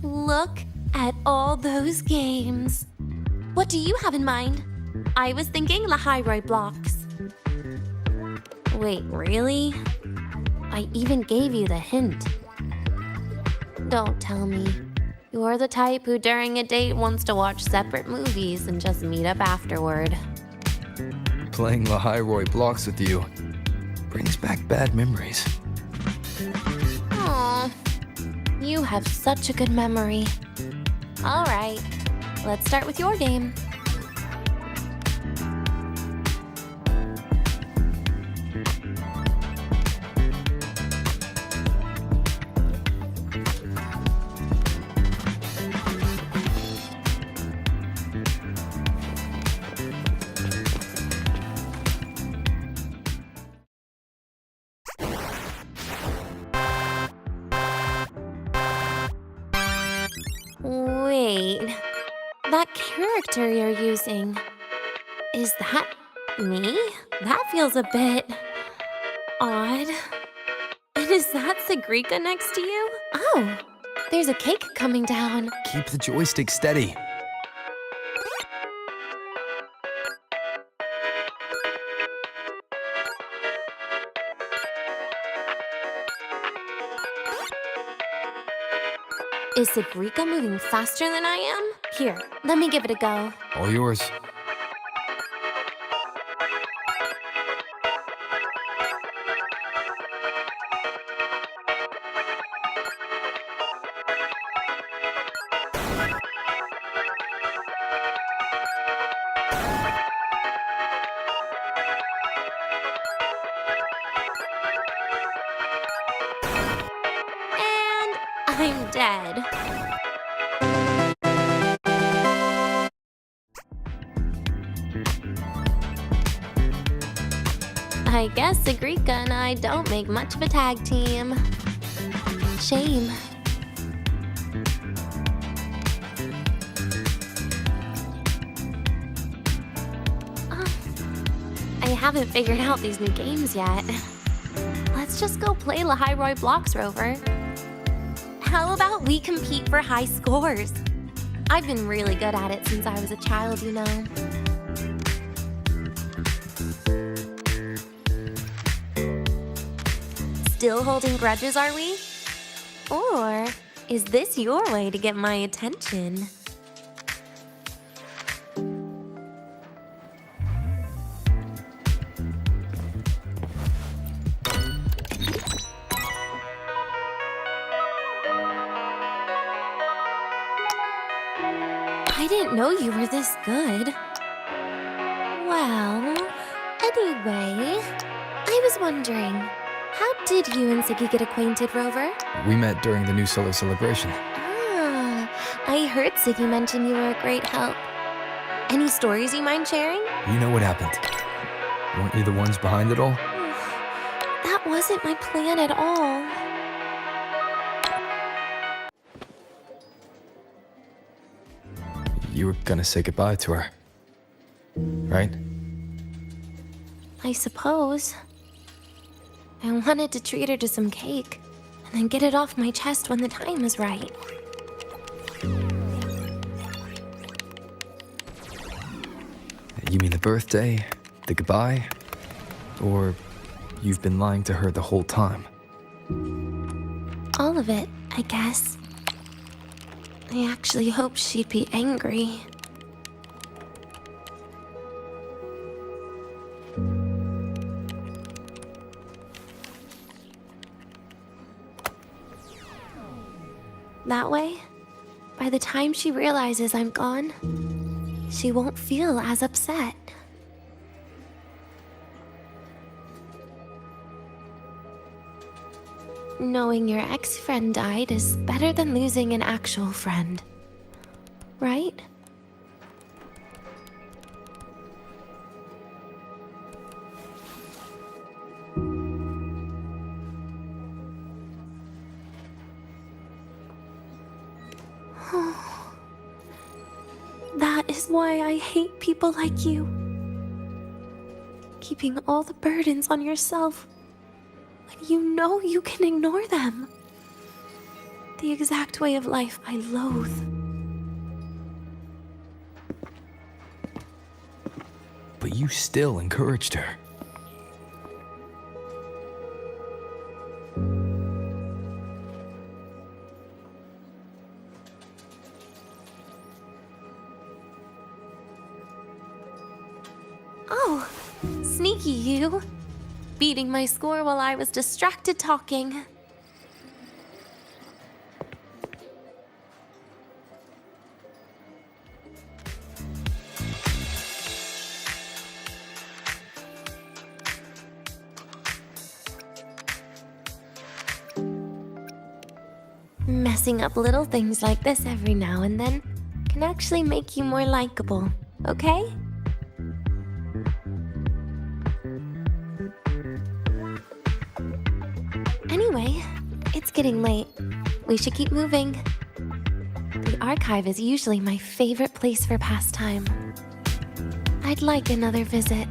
[SPEAKER 2] Look at all those games. What do you have in mind? I was thinking Lahiroi blocks. Wait, really? I even gave you the hint. Don't tell me. You're the type who during a date wants to watch separate movies and just meet up afterward.
[SPEAKER 5] Playing Lahiroi blocks with you brings back bad memories.
[SPEAKER 2] Aw, you have such a good memory. All right, let's start with your game. Wait, that character you're using, is that me? That feels a bit odd. And is that Sigrika next to you? Oh, there's a cake coming down.
[SPEAKER 5] Keep the joystick steady.
[SPEAKER 2] Is Sigrika moving faster than I am? Here, let me give it a go.
[SPEAKER 5] All yours.
[SPEAKER 2] I'm dead. I guess Sigrika and I don't make much of a tag team. Shame. I haven't figured out these new games yet. Let's just go play Lahiroi blocks, Rover. How about we compete for high scores? I've been really good at it since I was a child, you know. Still holding grudges, are we? Or is this your way to get my attention? I didn't know you were this good. Well, anyway, I was wondering, how did you and Siggy get acquainted, Rover?
[SPEAKER 5] We met during the New Solar Celebration.
[SPEAKER 2] Ah, I heard Siggy mention you were a great help. Any stories you mind sharing?
[SPEAKER 5] You know what happened. Weren't you the ones behind it all?
[SPEAKER 2] That wasn't my plan at all.
[SPEAKER 5] You were gonna say goodbye to her, right?
[SPEAKER 2] I suppose. I wanted to treat her to some cake, and then get it off my chest when the time was right.
[SPEAKER 5] You mean the birthday, the goodbye, or you've been lying to her the whole time?
[SPEAKER 2] All of it, I guess. I actually hoped she'd be angry. That way, by the time she realizes I'm gone, she won't feel as upset. Knowing your ex-friend died is better than losing an actual friend, right? why I hate people like you. Keeping all the burdens on yourself when you know you can ignore them. The exact way of life I loathe.
[SPEAKER 5] But you still encouraged her.
[SPEAKER 2] Oh, sneaky you. Beating my score while I was distracted talking. Messing up little things like this every now and then can actually make you more likable, okay? Anyway, it's getting late. We should keep moving. The archive is usually my favorite place for pastime. I'd like another visit.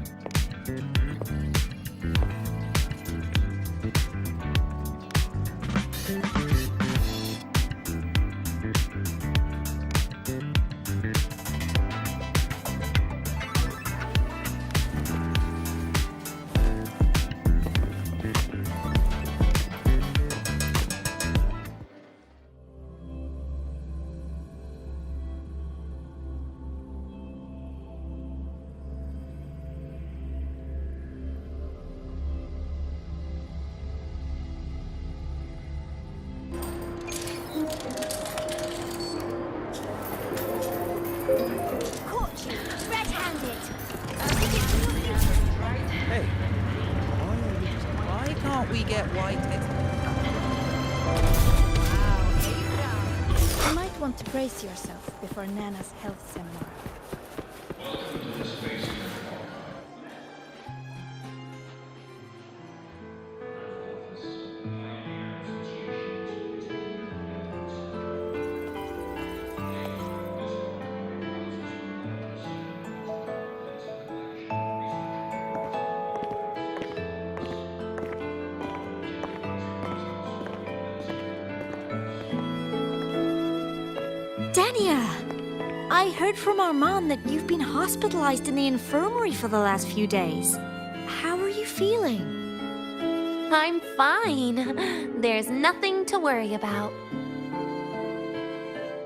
[SPEAKER 13] Hey, why can't we get white?
[SPEAKER 8] You might want to brace yourself before Nana's health seminar.
[SPEAKER 3] Dania! I heard from Armand that you've been hospitalized in the infirmary for the last few days. How are you feeling?
[SPEAKER 2] I'm fine. There's nothing to worry about.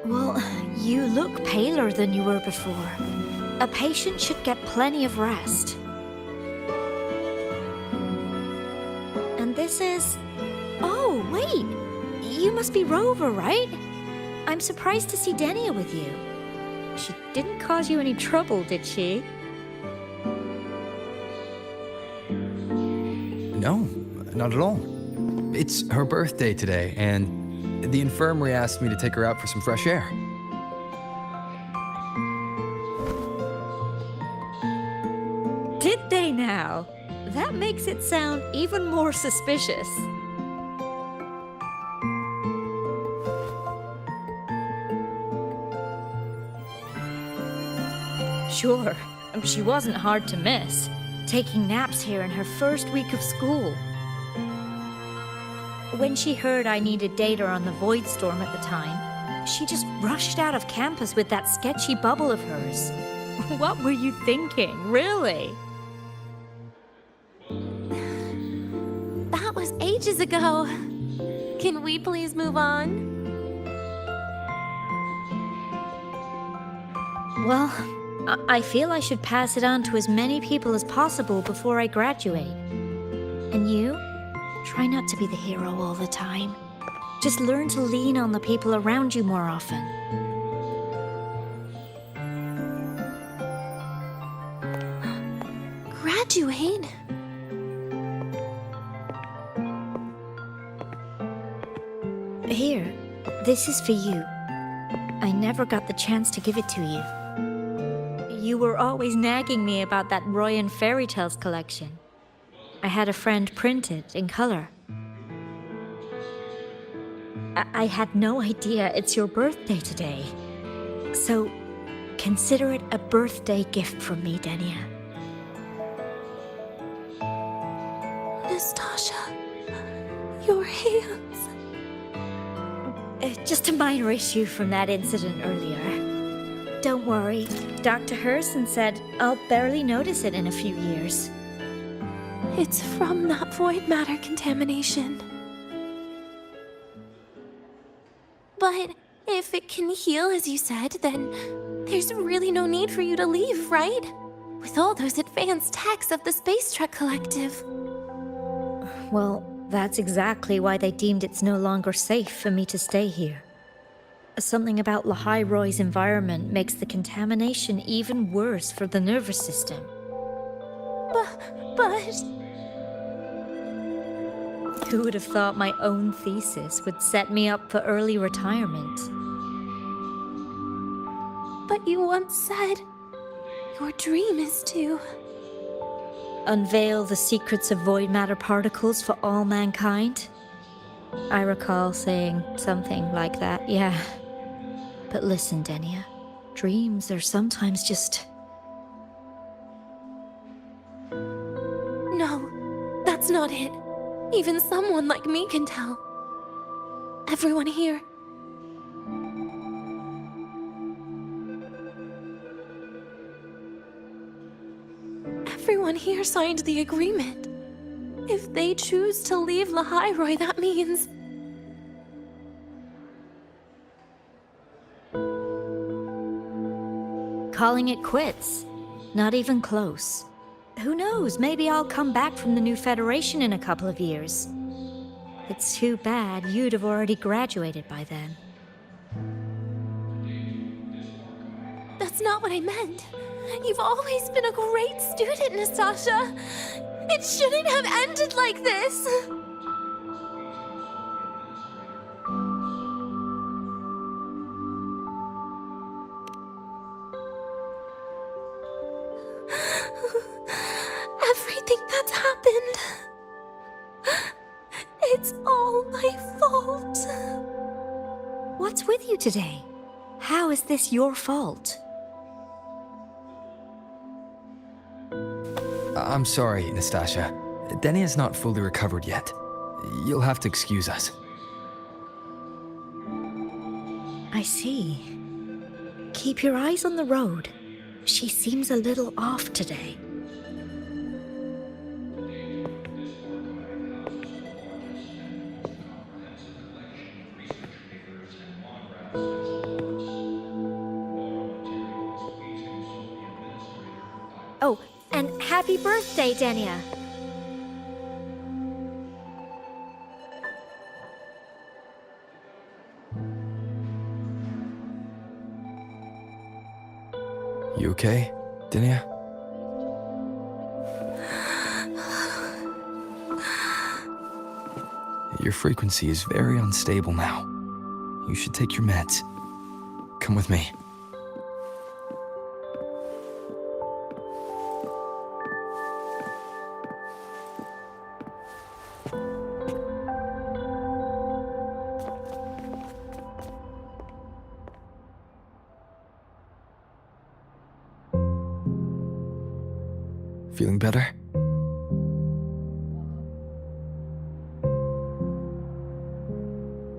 [SPEAKER 3] Well, you look paler than you were before. A patient should get plenty of rest. And this is... Oh, wait! You must be Rover, right? I'm surprised to see Dania with you. She didn't cause you any trouble, did she?
[SPEAKER 10] No, not at all. It's her birthday today, and the infirmary asked me to take her out for some fresh air.
[SPEAKER 3] Did they now? That makes it sound even more suspicious. Sure, she wasn't hard to miss, taking naps here in her first week of school. When she heard I needed data on the Void Storm at the time, she just rushed out of campus with that sketchy bubble of hers. What were you thinking, really?
[SPEAKER 2] That was ages ago. Can we please move on?
[SPEAKER 3] Well, I feel I should pass it on to as many people as possible before I graduate. And you? Try not to be the hero all the time. Just learn to lean on the people around you more often.
[SPEAKER 2] Graduate?
[SPEAKER 3] Here, this is for you. I never got the chance to give it to you. You were always nagging me about that Roy and Fairy Tales collection. I had a friend print it in color. I had no idea it's your birthday today. So, Consider it a birthday gift from me, Denia.
[SPEAKER 2] Nastasha, your hands.
[SPEAKER 3] Just a minor issue from that incident earlier. Don't worry, Dr. Herson said I'll barely notice it in a few years.
[SPEAKER 2] It's from that void matter contamination. But if it can heal, as you said, then there's really no need for you to leave, right? With all those advanced techs of the Space Trek Collective.
[SPEAKER 3] Well, that's exactly why they deemed it's no longer safe for me to stay here. Something about Lahai-Roy's environment makes the contamination even worse for the nervous system.
[SPEAKER 2] But...
[SPEAKER 3] Who would have thought my own thesis would set me up for early retirement?
[SPEAKER 2] But you once said your dream is to...
[SPEAKER 3] unveil the secrets of void matter particles for all mankind? I recall saying something like that, yeah. But listen, Denia, dreams are sometimes just...
[SPEAKER 2] No, that's not it. Even someone like me can tell. Everyone here. Everyone here signed the agreement. If they choose to leave Lahai-Roy, that means...
[SPEAKER 3] calling it quits. Not even close. Who knows, maybe I'll come back from the new Federation in a couple of years. It's too bad you'd have already graduated by then.
[SPEAKER 2] That's not what I meant. You've always been a great student, Nastasha. It shouldn't have ended like this. Everything that's happened, it's all my fault.
[SPEAKER 3] What's with you today? How is this your fault?
[SPEAKER 5] I'm sorry, Nastasha. Denia's not fully recovered yet. You'll have to excuse us.
[SPEAKER 3] I see. Keep your eyes on the road. She seems a little off today. Oh, and happy birthday, Denia!
[SPEAKER 5] You okay, Denia? Your frequency is very unstable now. You should take your meds. Come with me. Feeling better?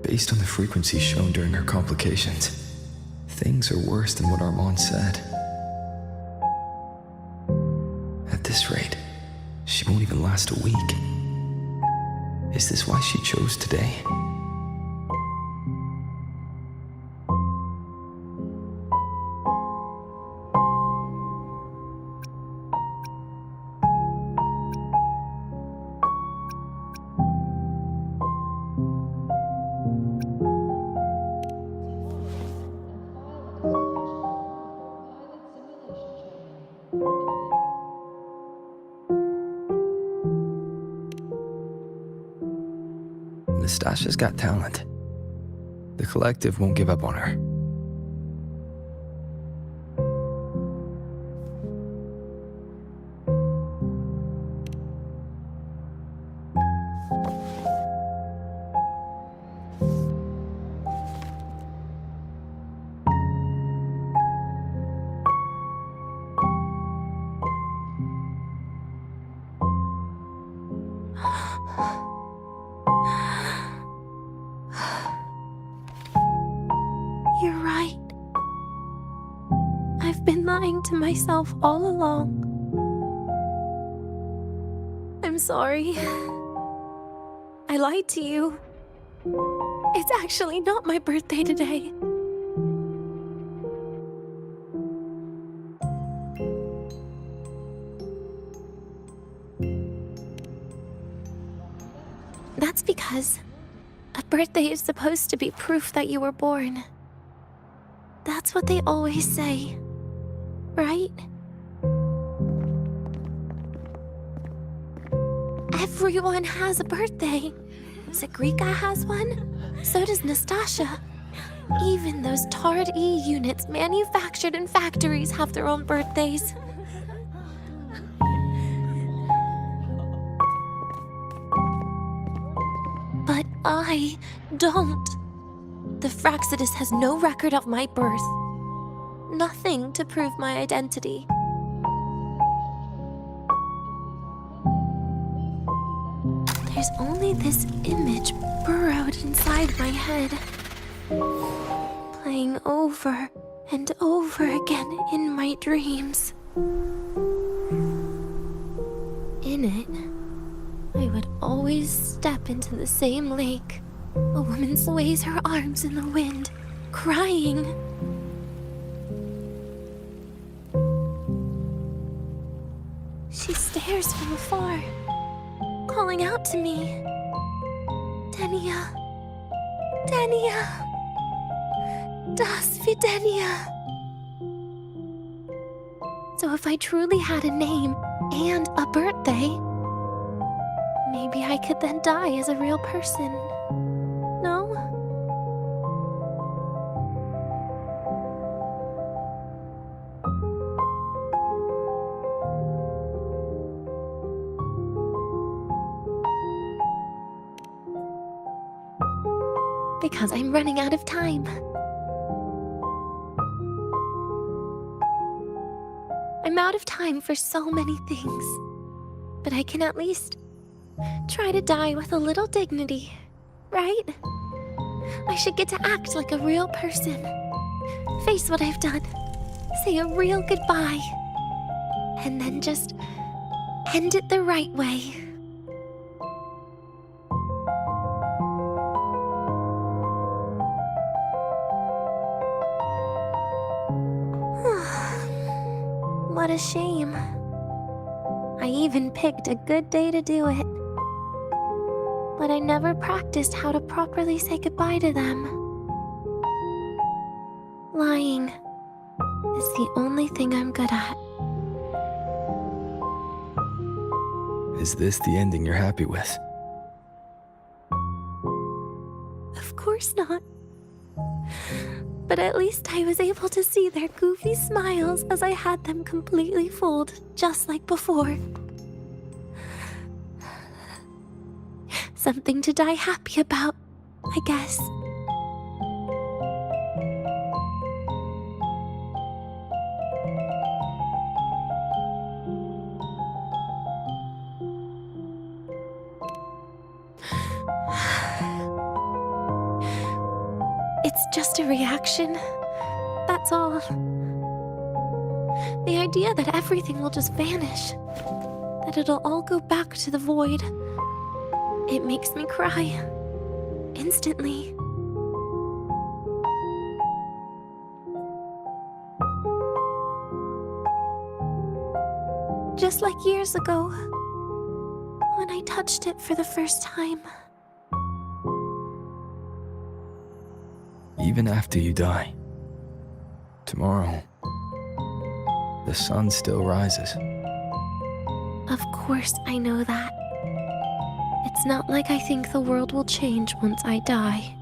[SPEAKER 5] Based on the frequency shown during her complications, things are worse than what Armand said. At this rate, she won't even last a week. Is this why she chose today? Nastasha's got talent. The collective won't give up on her.
[SPEAKER 2] lying to myself all along. I'm sorry. I lied to you. It's actually not my birthday today. That's because a birthday is supposed to be proof that you were born. That's what they always say, right? Everyone has a birthday. Zagrika has one, so does Nastasha. Even those Tard E units manufactured in factories have their own birthdays. But I don't. The Fraxidus has no record of my birth. Nothing to prove my identity. There's only this image burrowed inside my head, playing over and over again in my dreams. In it, I would always step into the same lake. A woman sways her arms in the wind, crying. She stares from afar, calling out to me. Denia. Denia. Das Videnia. So if I truly had a name and a birthday, maybe I could then die as a real person. No? Because I'm running out of time. I'm out of time for so many things, but I can at least try to die with a little dignity, right? I should get to act like a real person, face what I've done, say a real goodbye, and then just end it the right way. What a shame. I even picked a good day to do it. But I never practiced how to properly say goodbye to them. Lying is the only thing I'm good at.
[SPEAKER 5] Is this the ending you're happy with?
[SPEAKER 2] Of course not. But at least I was able to see their goofy smiles as I had them completely fooled, just like before. Something to die happy about, I guess. It's just a reaction. That's all. The idea that everything will just vanish, that it'll all go back to the void, it makes me cry. Instantly. Just like years ago, when I touched it for the first time.
[SPEAKER 5] Even after you die, tomorrow, the sun still rises.
[SPEAKER 2] Of course I know that. It's not like I think the world will change once I die.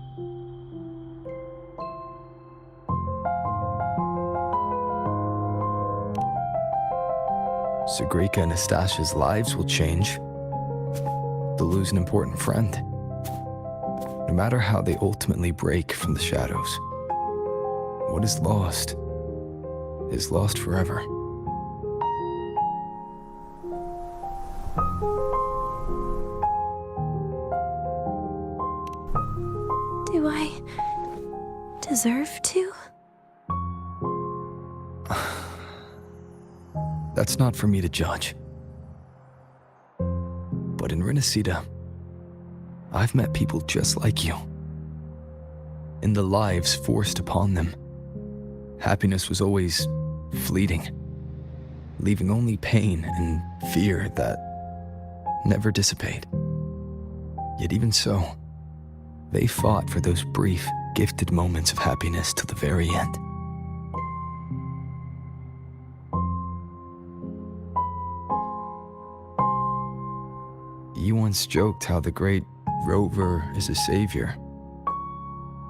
[SPEAKER 5] Zagrika and Nastasha's lives will change. They'll lose an important friend. No matter how they ultimately break from the shadows, what is lost forever.
[SPEAKER 2] Do I deserve to?
[SPEAKER 5] That's not for me to judge. But in Renacida, I've met people just like you. In the lives forced upon them, happiness was always fleeting, leaving only pain and fear that never dissipate. Yet even so, they fought for those brief, gifted moments of happiness till the very end. You once joked how the great Rover is a savior,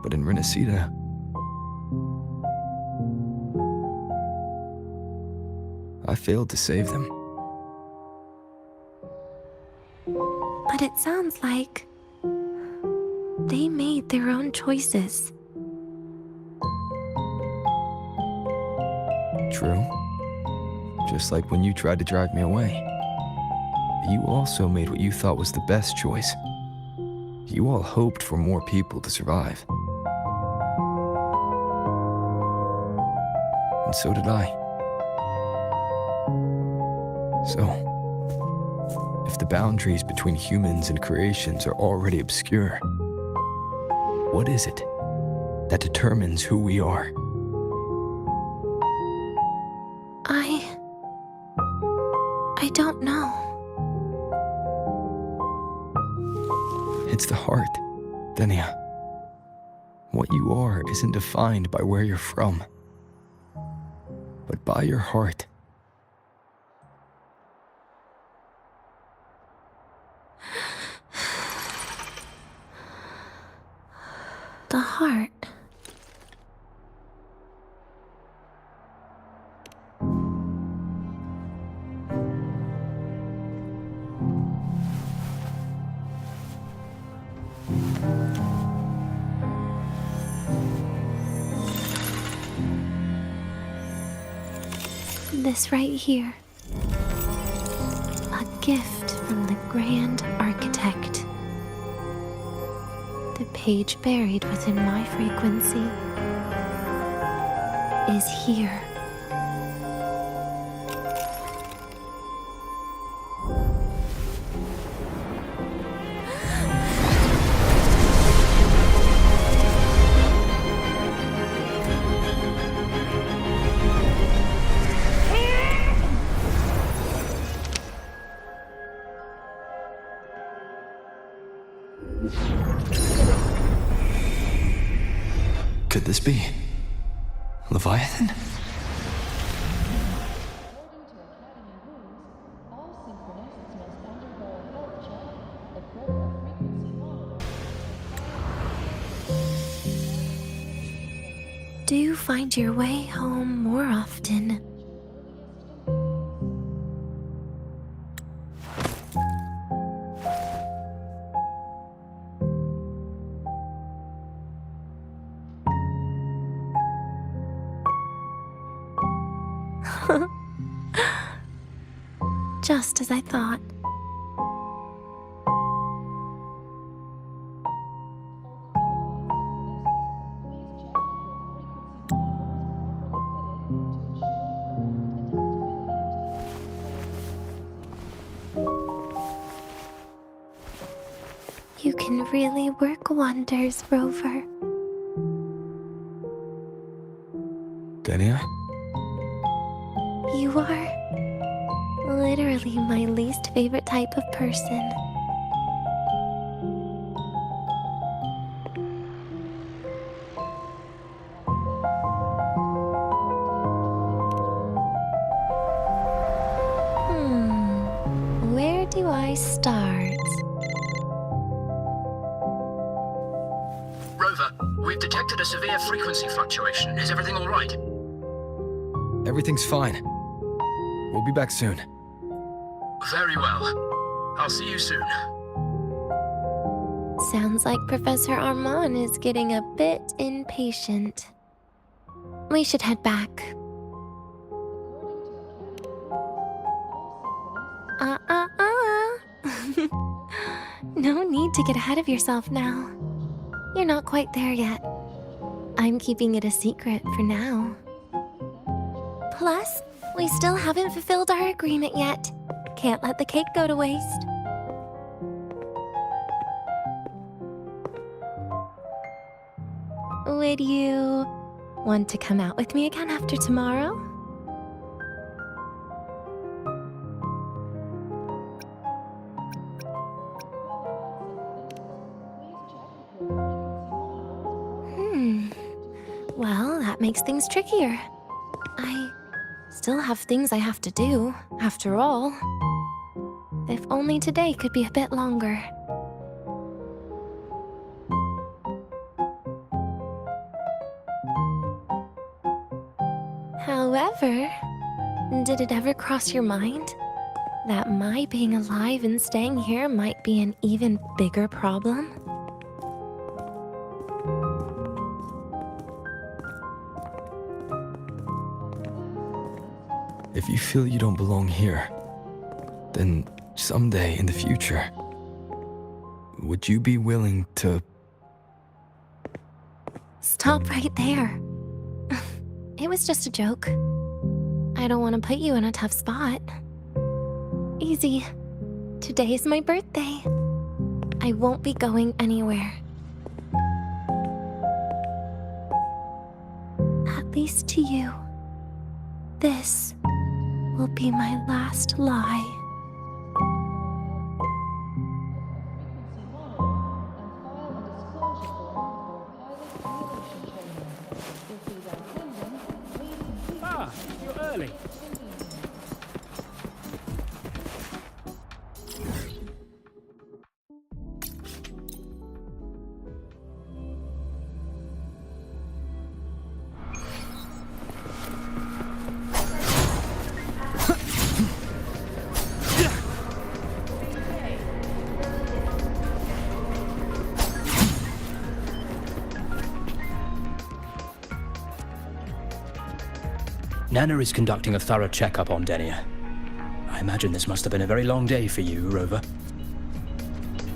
[SPEAKER 5] but in Renacida, I failed to save them.
[SPEAKER 2] But it sounds like they made their own choices.
[SPEAKER 5] True. Just like when you tried to drive me away. You also made what you thought was the best choice. You all hoped for more people to survive. And so did I. So, if the boundaries between humans and creations are already obscure, what is it that determines who we are?
[SPEAKER 2] I don't know.
[SPEAKER 5] It's the heart, Denia. What you are isn't defined by where you're from, but by your heart.
[SPEAKER 2] The heart. This right here. A gift from the Grand Architect. The page buried within my frequency is here.
[SPEAKER 5] Could this be Leviathan?
[SPEAKER 2] Do you find your way home more often? Just as I thought. You can really work wonders, Rover.
[SPEAKER 5] Denia?
[SPEAKER 2] You are literally my least favorite type of person. Where do I start?
[SPEAKER 6] Rover, we've detected a severe frequency fluctuation. Is everything all right?
[SPEAKER 5] Everything's fine. We'll be back soon.
[SPEAKER 6] Very well. I'll see you soon.
[SPEAKER 2] Sounds like Professor Armand is getting a bit impatient. We should head back. No need to get ahead of yourself now. You're not quite there yet. I'm keeping it a secret for now. Plus, We still haven't fulfilled our agreement yet. Can't let the cake go to waste. Would you want to come out with me again after tomorrow? Well, that makes things trickier. I still have things I have to do, after all. If only today could be a bit longer. However, did it ever cross your mind that my being alive and staying here might be an even bigger problem?
[SPEAKER 5] If you feel you don't belong here, then someday in the future, would you be willing to...
[SPEAKER 2] Stop right there. It was just a joke. I don't want to put you in a tough spot. Easy. Today is my birthday. I won't be going anywhere. At least to you. This will be my last lie.
[SPEAKER 6] Ah, you're early. Nana is conducting a thorough checkup on Denia. I imagine this must have been a very long day for you, Rover.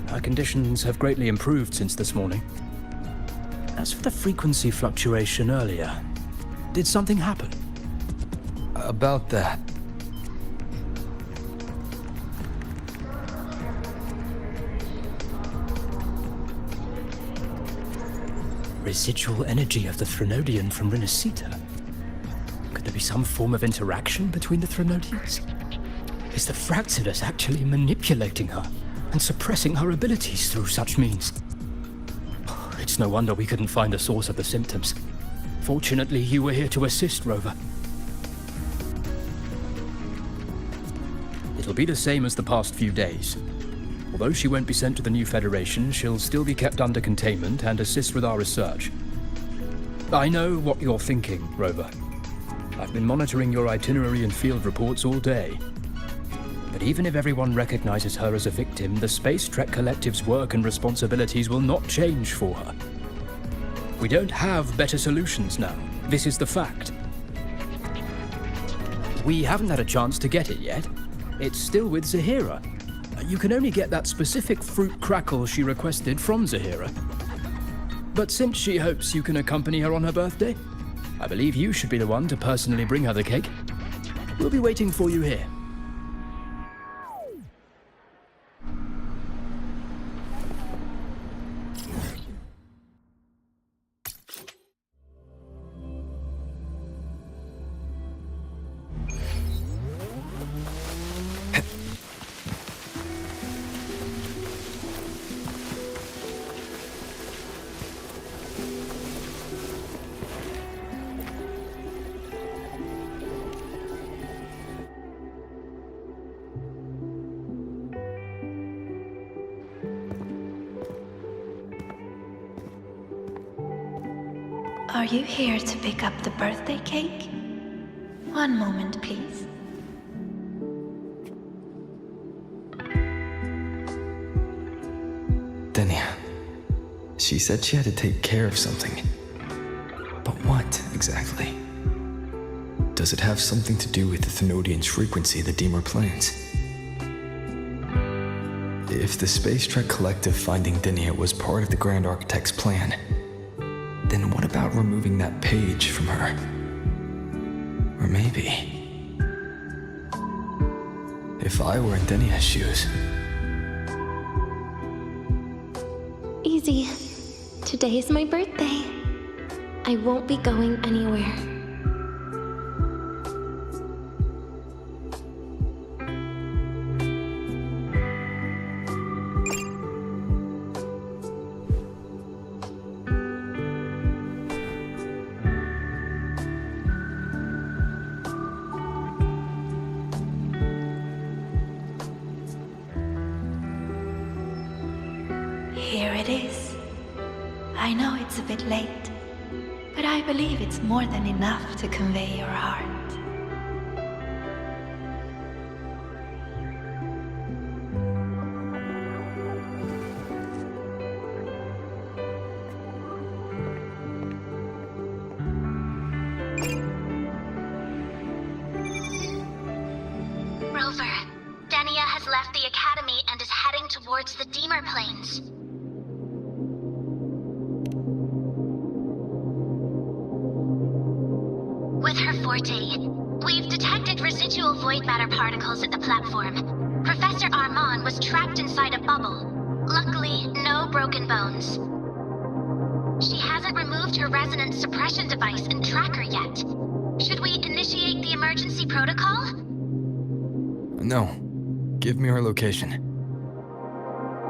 [SPEAKER 6] Her conditions have greatly improved since this morning. As for the frequency fluctuation earlier, did something happen?
[SPEAKER 5] About that.
[SPEAKER 6] Residual energy of the Threnodian from Renacita? Could there be some form of interaction between the Threnodians? Is the Fraxidus actually manipulating her and suppressing her abilities through such means? It's no wonder we couldn't find the source of the symptoms. Fortunately, you were here to assist, Rover. It'll be the same as the past few days. Although she won't be sent to the new Federation, she'll still be kept under containment and assist with our research. I know what you're thinking, Rover. I've been monitoring your itinerary and field reports all day. But even if everyone recognizes her as a victim, the Space Trek Collective's work and responsibilities will not change for her. We don't have better solutions now. This is the fact. We haven't had a chance to get it yet. It's still with Zahira. You can only get that specific fruit crackle she requested from Zahira. But since she hopes you can accompany her on her birthday, I believe you should be the one to personally bring her the cake. We'll be waiting for you here.
[SPEAKER 1] Are you here to pick up the birthday cake? One moment, please.
[SPEAKER 5] Denia. She said she had to take care of something. But what, exactly? Does it have something to do with the Thenodian's frequency the Deemer plans? If the Space Trek Collective finding Denia was part of the Grand Architect's plan, then what about removing that page from her? Or maybe... If I were in Denia's shoes.
[SPEAKER 2] Easy. Today's my birthday. I won't be going anywhere.
[SPEAKER 1] Here it is. I know it's a bit late, but I believe it's more than enough to convey your heart.
[SPEAKER 13] Rover, Denia has left the Academy and is heading towards the Deemer Plains. With her forte, we've detected residual void matter particles at the platform. Professor Armand was trapped inside a bubble. Luckily, no broken bones. She hasn't removed her resonance suppression device and tracker yet. Should we initiate the emergency protocol?
[SPEAKER 5] No. Give me her location.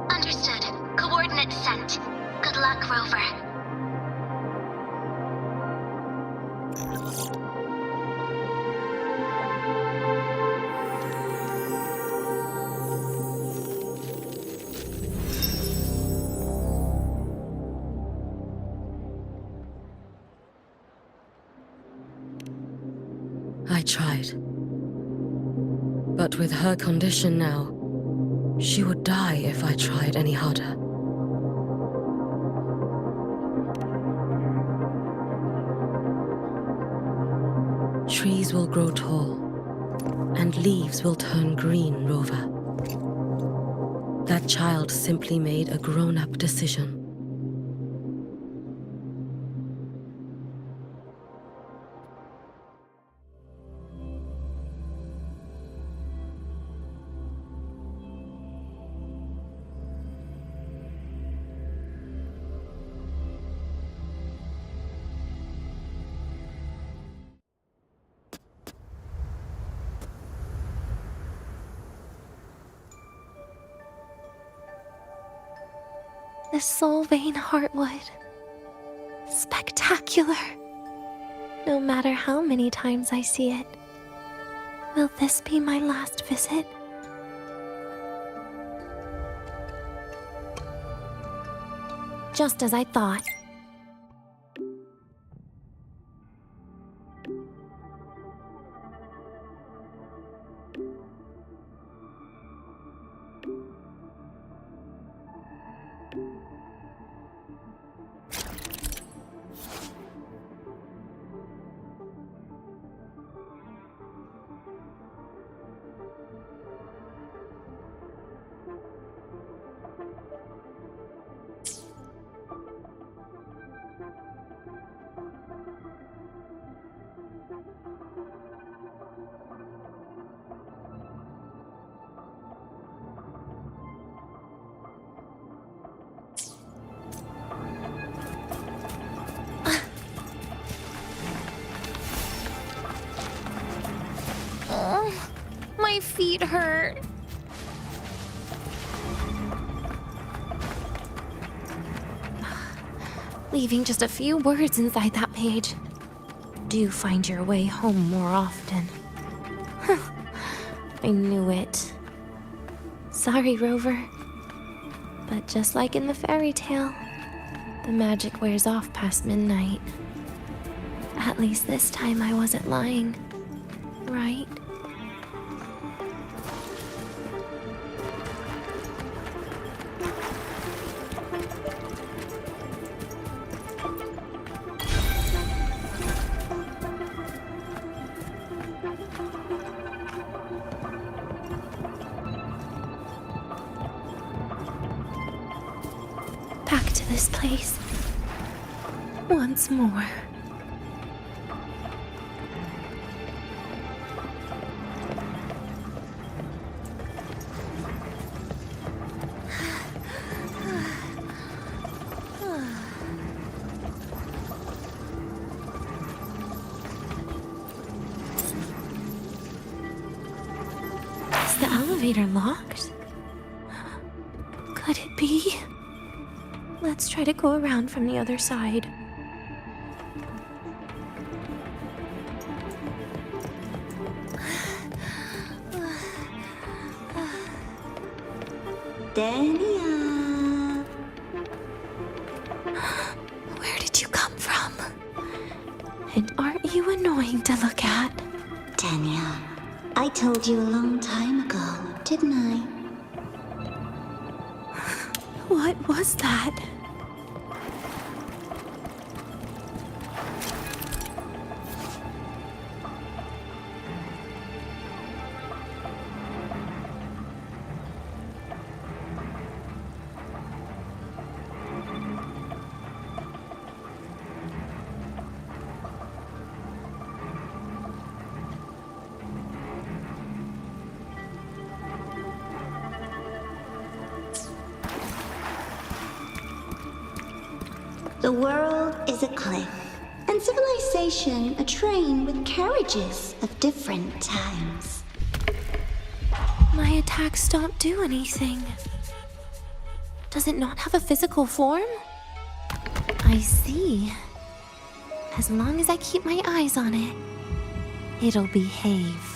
[SPEAKER 13] Understood. Coordinates sent. Good luck, Rover.
[SPEAKER 14] I tried. But with her condition now, she would die if I tried any harder. Trees will grow tall, and leaves will turn green, Rover. That child simply made a grown-up decision.
[SPEAKER 2] The Soul Vein Heartwood. Spectacular. No matter how many times I see it. Will this be my last visit? Just as I thought. My feet hurt. Leaving just a few words inside that page. Do find your way home more often. I knew it. Sorry, Rover. But just like in the fairy tale, the magic wears off past midnight. At least this time I wasn't lying, right? Back to this place. Once more. Is the elevator locked? Could it be? Let's try to go around from the other side.
[SPEAKER 1] Dania.
[SPEAKER 2] Where did you come from? And aren't you annoying to look at?
[SPEAKER 1] Dania, I told you a long time ago, didn't I?
[SPEAKER 2] What was that?
[SPEAKER 1] The world is a cliff, and civilization a train with carriages of different times.
[SPEAKER 2] My attacks don't do anything. Does it not have a physical form? I see. As long as I keep my eyes on it, it'll behave.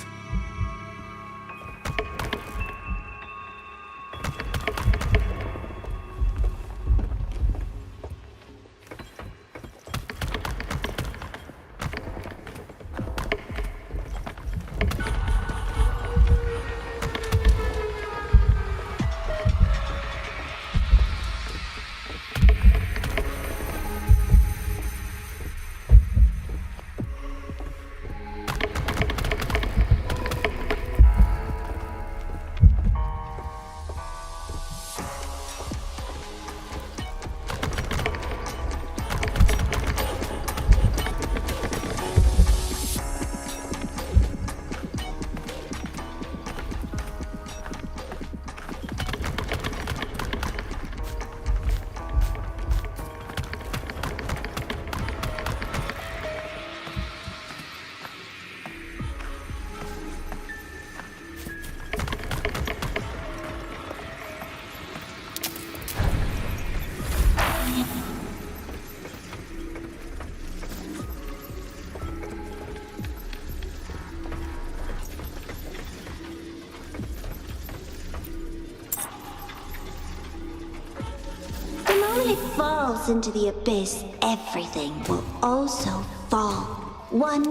[SPEAKER 1] When it falls into the abyss, everything will also fall, one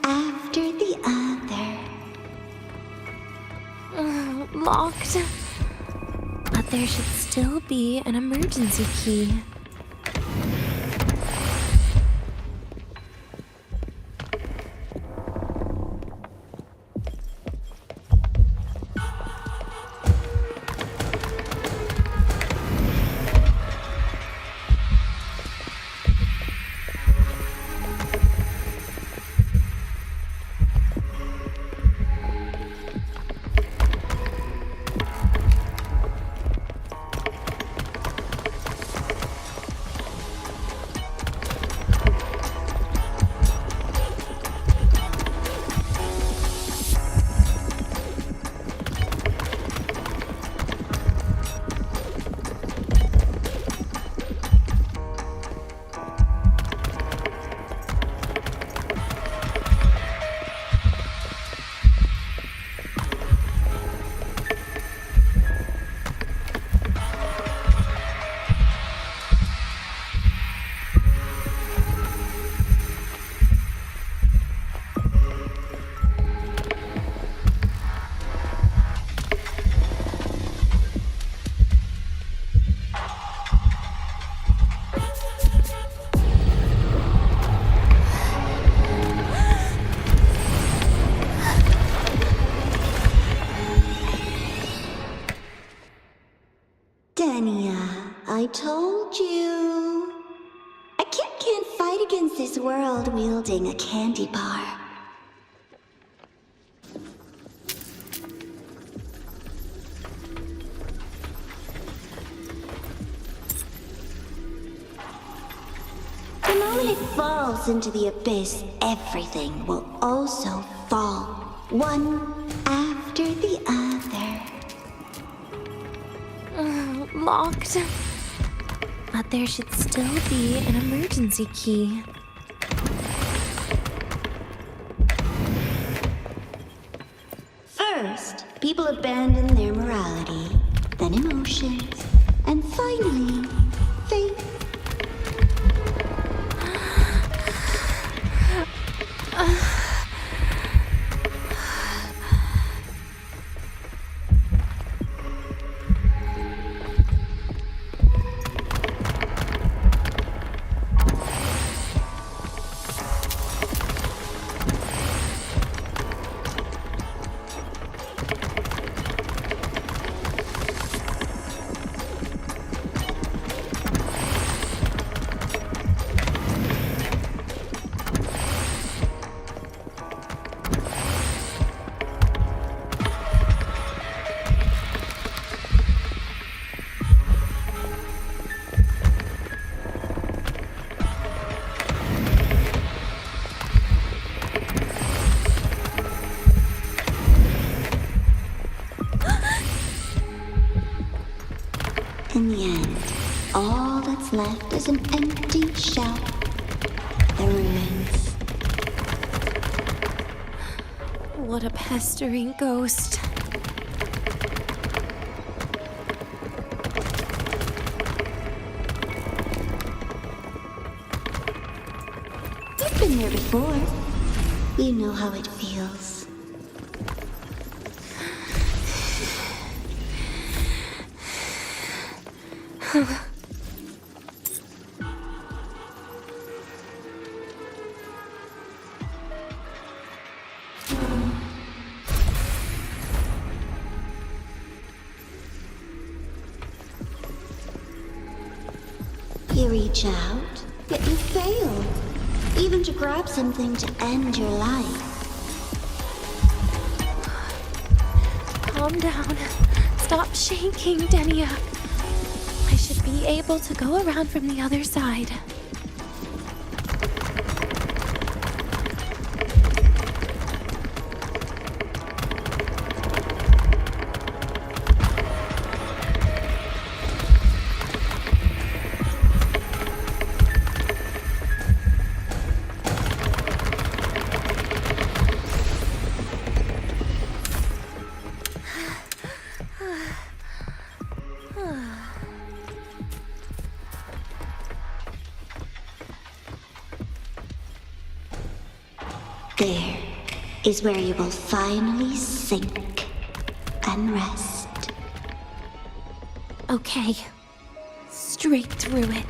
[SPEAKER 1] after the other.
[SPEAKER 2] Locked. But there should still be an emergency key.
[SPEAKER 1] Dania, I told you. A kid can't fight against this world wielding a candy bar. The moment it falls into the abyss, everything will also fall, one after the other.
[SPEAKER 2] locked. But there should still be an emergency key.
[SPEAKER 1] First, people abandon their morality, then emotions, and finally, faith. In the end, all that's left is an empty shell. The ruins.
[SPEAKER 2] What a pestering ghost.
[SPEAKER 1] You've been there before. You know how it feels. You reach out, yet you fail. Even to grab something to end your life.
[SPEAKER 2] Calm down. Stop shaking, Denia. I should be able to go around from the other side.
[SPEAKER 1] There is where you will finally sink and rest.
[SPEAKER 2] Okay. Straight through it.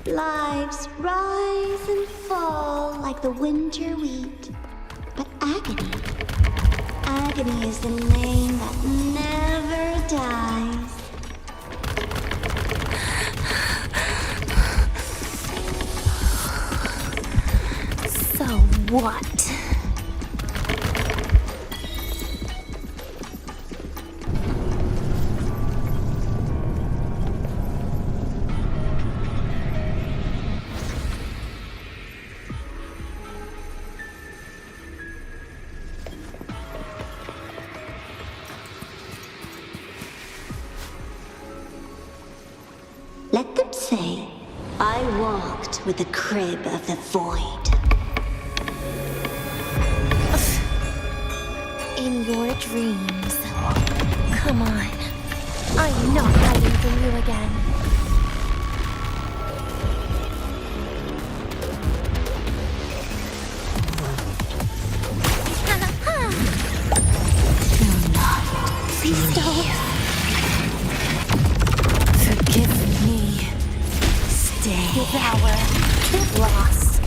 [SPEAKER 1] Lives rise and fall like the winter wheat. But agony is the name that never dies.
[SPEAKER 2] So what?
[SPEAKER 1] Let them say, I walked with the crib of the void.
[SPEAKER 2] In your dreams. Come on. I'm not hiding from you again. Please don't. Forgive me. Stay. Devour. Get lost.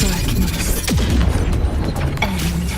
[SPEAKER 2] Darkness. End.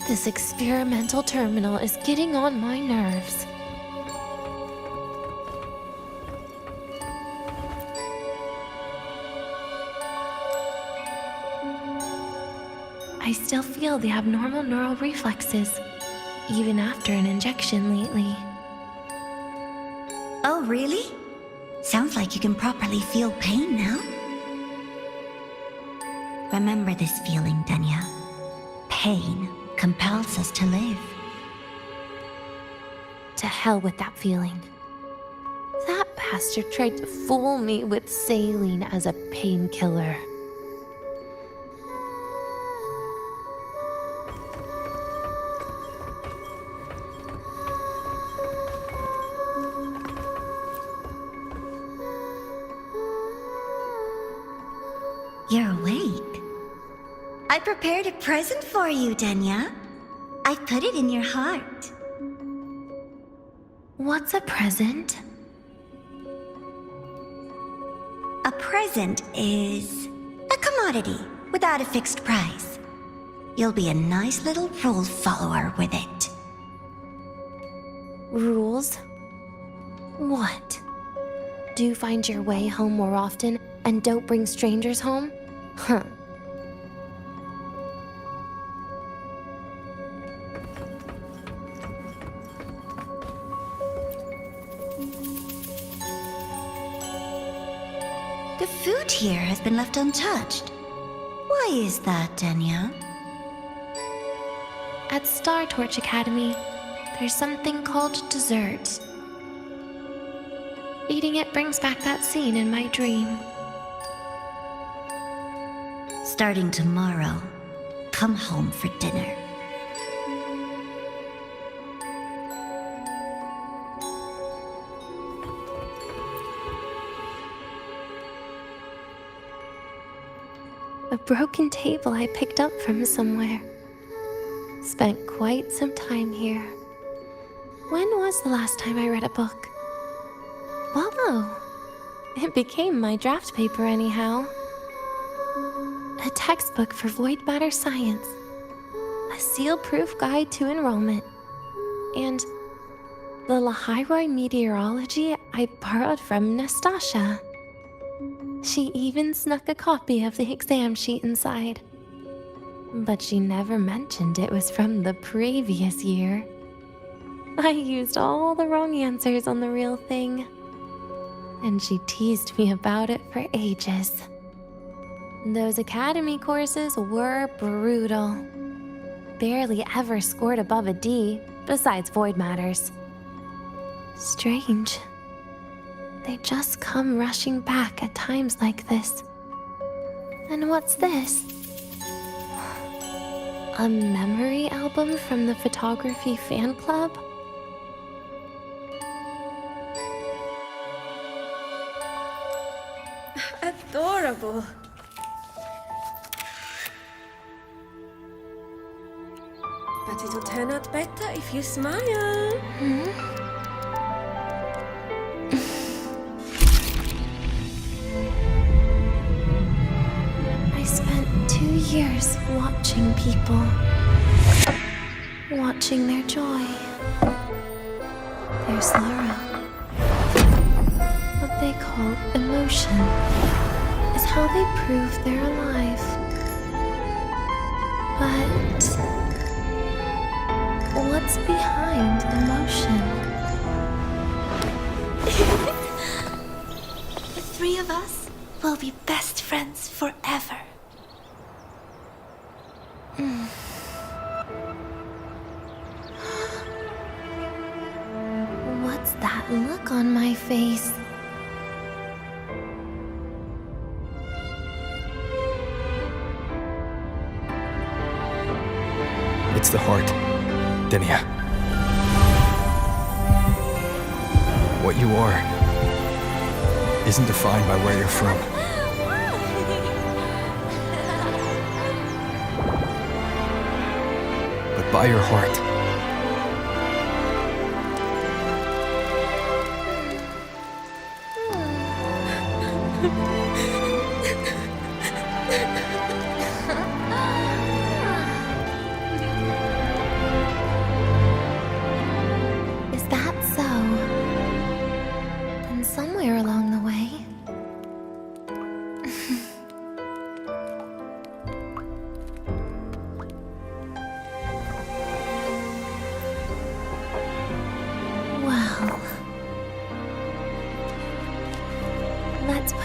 [SPEAKER 2] This experimental terminal is getting on my nerves. I still feel the abnormal neural reflexes, even after an injection lately.
[SPEAKER 1] Oh, really? Sounds like you can properly feel pain now. Remember this feeling, Denya. Pain compels us to live.
[SPEAKER 2] To hell with that feeling. That bastard tried to fool me with saline as a painkiller.
[SPEAKER 1] You're awake. I prepared a present for you, Denya. I put it in your heart.
[SPEAKER 2] What's a present?
[SPEAKER 1] A present is a commodity without a fixed price. You'll be a nice little rule follower with it.
[SPEAKER 2] Rules? What? Do you find your way home more often and don't bring strangers home? Huh.
[SPEAKER 1] The food here has been left untouched. Why is that, Denya?
[SPEAKER 2] At Star Torch Academy, there's something called dessert. Eating it brings back that scene in my dream.
[SPEAKER 1] Starting tomorrow, come home for dinner.
[SPEAKER 2] A broken table I picked up from somewhere. Spent quite some time here. When was the last time I read a book? Whoa! It became my draft paper anyhow. A textbook for void matter science. A seal-proof guide to enrollment. And the Lahairoi meteorology I borrowed from Nastasha. She even snuck a copy of the exam sheet inside. But she never mentioned it was from the previous year. I used all the wrong answers on the real thing. And she teased me about it for ages. Those academy courses were brutal. Barely ever scored above a D, besides void matters. Strange. They just come rushing back at times like this. And what's this? A memory album from the photography fan club?
[SPEAKER 11] Adorable. But it'll turn out better if you smile.
[SPEAKER 2] I spent 2 years watching people. Watching their joy. Their sorrow. What they call emotion is how they prove they're alive. But what's behind emotion?
[SPEAKER 7] The three of us will be best friends forever.
[SPEAKER 2] What's that look on my face?
[SPEAKER 5] It's the heart, Denya. What you are isn't defined by where you're from. But by your heart.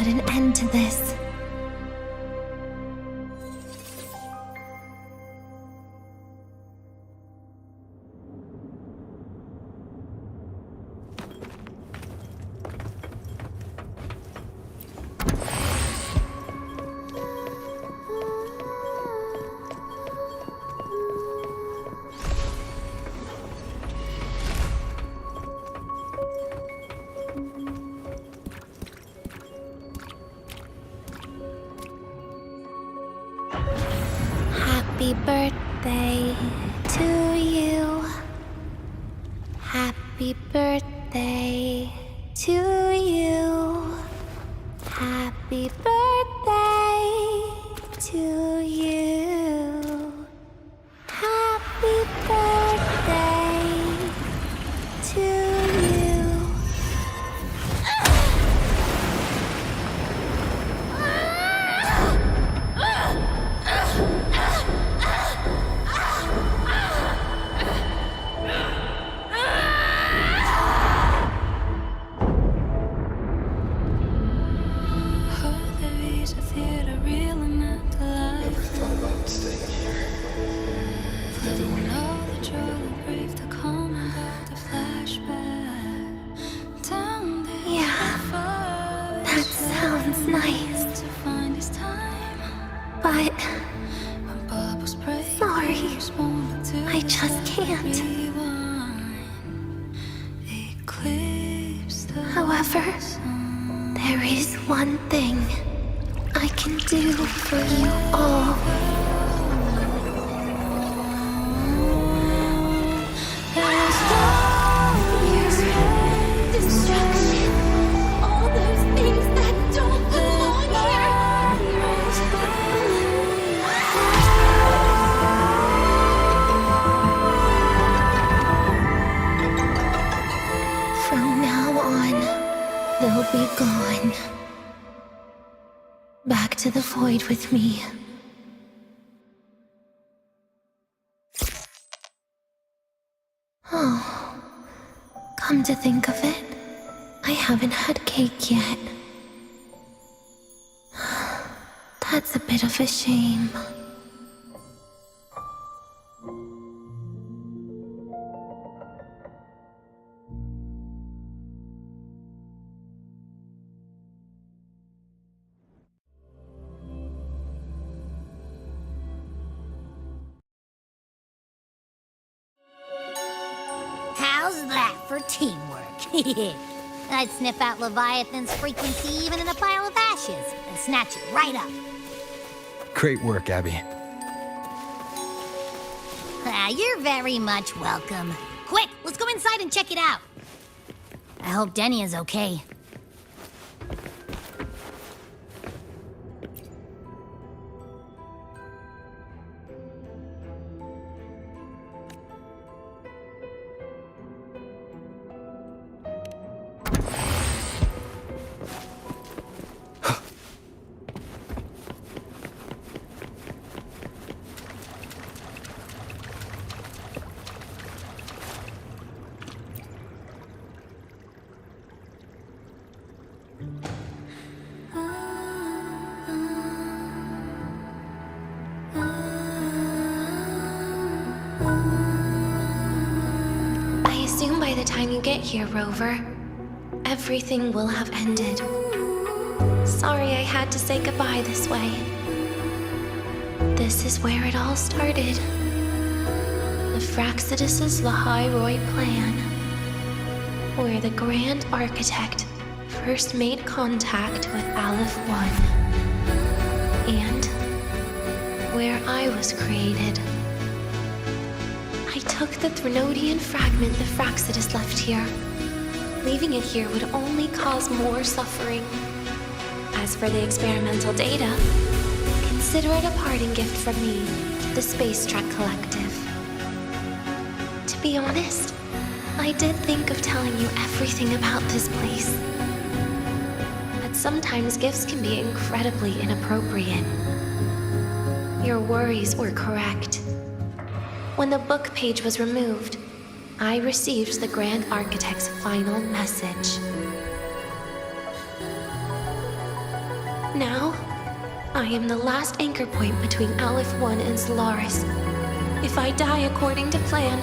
[SPEAKER 2] put an end to this. Happy birthday to you. Happy birthday to you. Happy birthday to you. Happy birthday to you. Nice. But sorry, I just can't. However, there is one thing I can do for you all. They'll be gone. Back to the void with me. Oh, come to think of it, I haven't had cake yet. That's a bit of a shame.
[SPEAKER 4] How's that for teamwork? I'd sniff out Leviathan's frequency even in a pile of ashes and snatch it right up.
[SPEAKER 10] Great work, Abby.
[SPEAKER 4] You're very much welcome. Quick, let's go inside and check it out. I hope Denny is okay.
[SPEAKER 2] By the time you get here, Rover, everything will have ended. Sorry I had to say goodbye this way. This is where it all started. The Fraxidus' Lahai-Roi plan, where the Grand Architect first made contact with Aleph One, and where I was created. I took the Threnodian fragment the Fraxidus left here. Leaving it here would only cause more suffering. As for the experimental data, consider it a parting gift from me to the Space Trek Collective. To be honest, I did think of telling you everything about this place. But sometimes gifts can be incredibly inappropriate. Your worries were correct. When the book page was removed, I received the Grand Architect's final message. Now, I am the last anchor point between Aleph 1 and Solaris. If I die according to plan,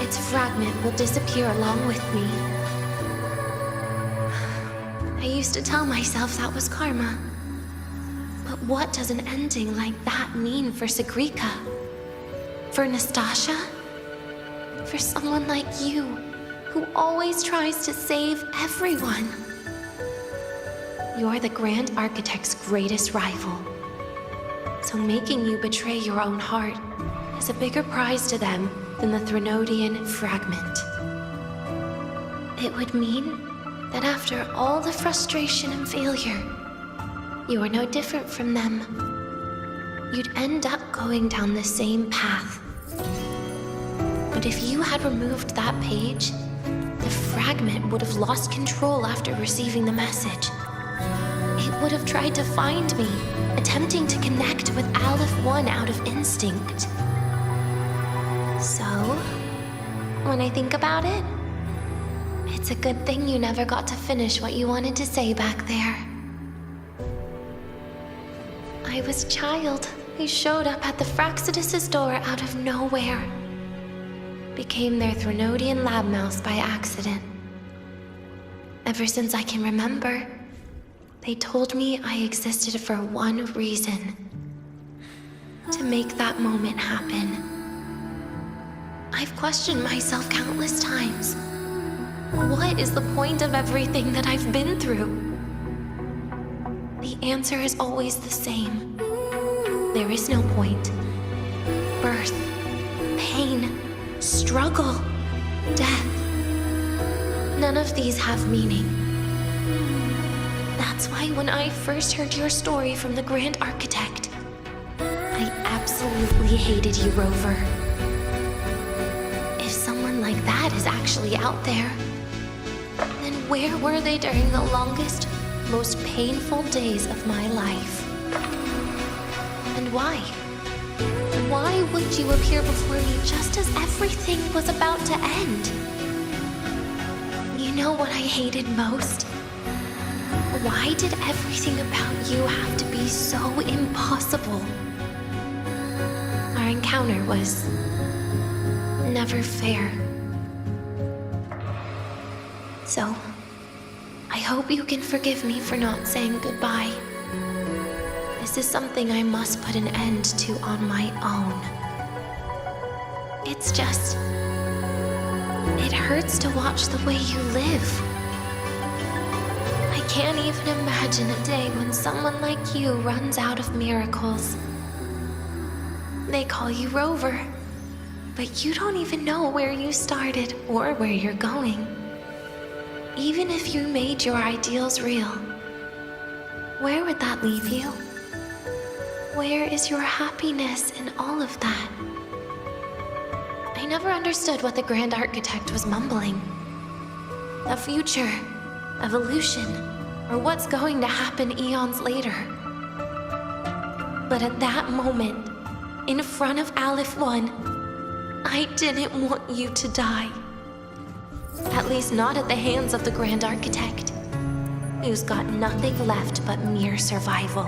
[SPEAKER 2] its fragment will disappear along with me. I used to tell myself that was karma. But what does an ending like that mean for Sigrika? For Nastasha? For someone like you, who always tries to save everyone? You're the Grand Architect's greatest rival. So making you betray your own heart is a bigger prize to them than the Threnodian fragment. It would mean that after all the frustration and failure, you are no different from them. You'd end up going down the same path. But if you had removed that page, the fragment would have lost control after receiving the message. It would have tried to find me, attempting to connect with Aleph 1 out of instinct. So, when I think about it, it's a good thing you never got to finish what you wanted to say back there. I was a child who showed up at the Fraxidus' door out of nowhere. Became their Threnodian lab mouse by accident. Ever since I can remember, they told me I existed for one reason. To make that moment happen. I've questioned myself countless times. What is the point of everything that I've been through? The answer is always the same. There is no point. Birth, pain, struggle, death. None of these have meaning. That's why when I first heard your story from the Grand Architect, I absolutely hated you, Rover. If someone like that is actually out there, then where were they during the longest, most painful days of my life? And why? Why would you appear before me just as everything was about to end? You know what I hated most? Why did everything about you have to be so impossible? Our encounter was never fair. So, I hope you can forgive me for not saying goodbye. This is something I must put an end to on my own. It's just... it hurts to watch the way you live. I can't even imagine a day when someone like you runs out of miracles. They call you Rover, but you don't even know where you started or where you're going. Even if you made your ideals real, where would that leave you? Where is your happiness in all of that? I never understood what the Grand Architect was mumbling. The future, evolution, or what's going to happen eons later. But at that moment, in front of Aleph 1, I didn't want you to die. At least not at the hands of the Grand Architect, who's got nothing left but mere survival.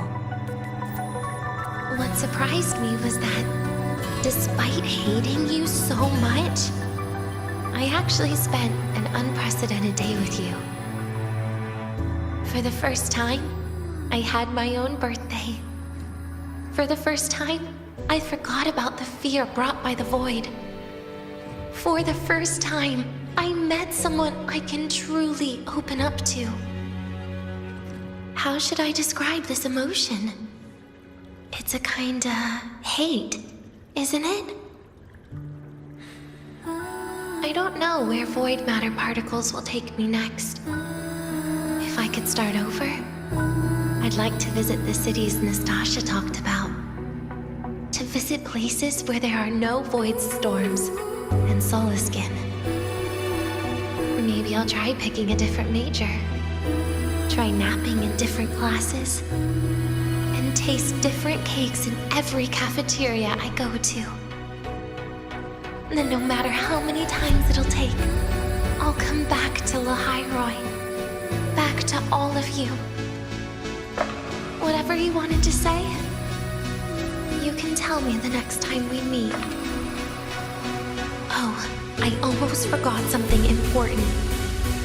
[SPEAKER 2] What surprised me was that, despite hating you so much, I actually spent an unprecedented day with you. For the first time, I had my own birthday. For the first time, I forgot about the fear brought by the void. For the first time, I met someone I can truly open up to. How should I describe this emotion? It's a kinda hate, isn't it? I don't know where void matter particles will take me next. If I could start over, I'd like to visit the cities Nastasha talked about. To visit places where there are no void storms and Solaskin. Maybe I'll try picking a different major. Try napping in different classes. And taste different cakes in every cafeteria I go to. Then no matter how many times it'll take, I'll come back to Lahairoi. Back to all of you. Whatever you wanted to say, you can tell me the next time we meet. Oh, I almost forgot something important.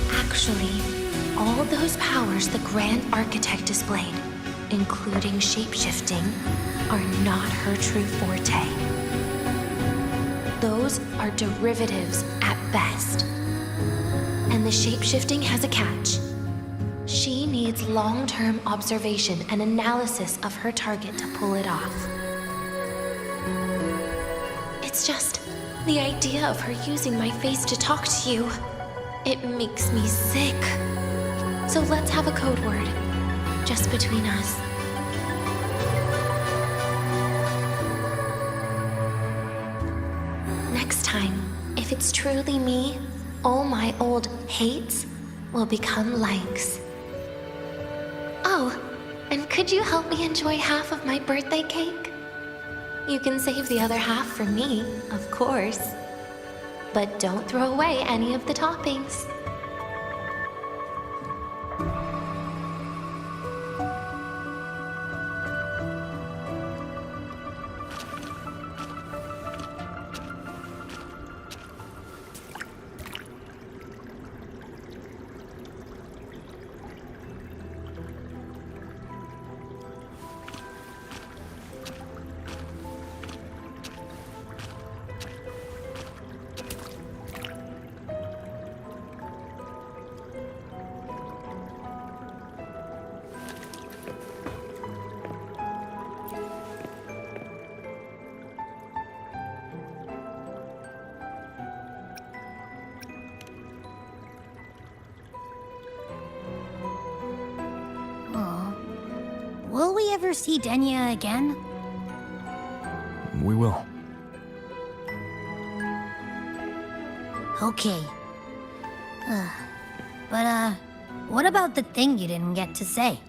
[SPEAKER 2] Actually, all those powers the Grand Architect displayed, including shape-shifting, are not her true forte. Those are derivatives at best. And the shape-shifting has a catch. She needs long-term observation and analysis of her target to pull it off. It's just the idea of her using my face to talk to you. It makes me sick. So let's have a code word, just between us. Next time, if it's truly me, all my old hates will become likes. Oh, and could you help me enjoy half of my birthday cake? You can save the other half for me, of course. But don't throw away any of the toppings.
[SPEAKER 4] Will we ever see Denya again?
[SPEAKER 5] We will.
[SPEAKER 4] Okay. But, what about the thing you didn't get to say?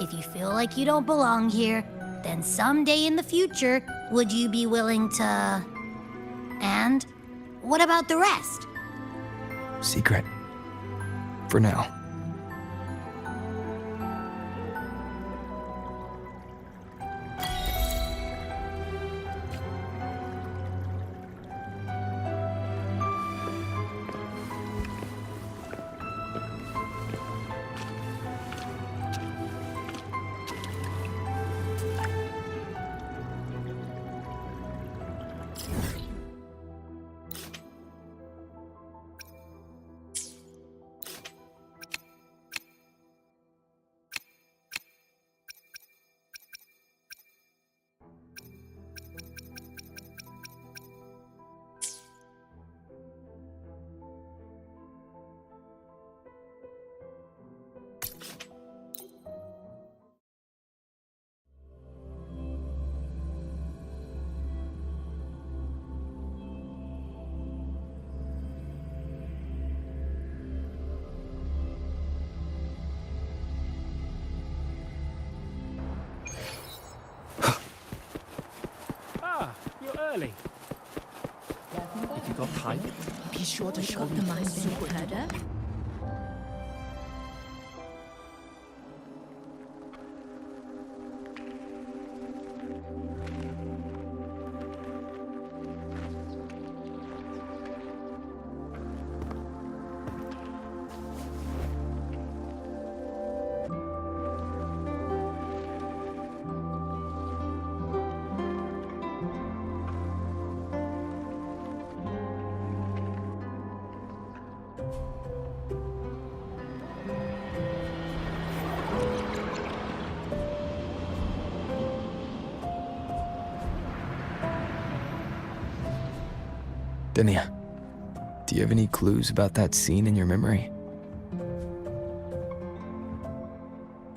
[SPEAKER 4] If you feel like you don't belong here, then someday in the future, would you be willing to... And what about the rest?
[SPEAKER 5] Secret. For now.
[SPEAKER 12] Early. If you've got time, be sure to show me
[SPEAKER 8] the mind bending herder.
[SPEAKER 5] Denia, do you have any clues about that scene in your memory?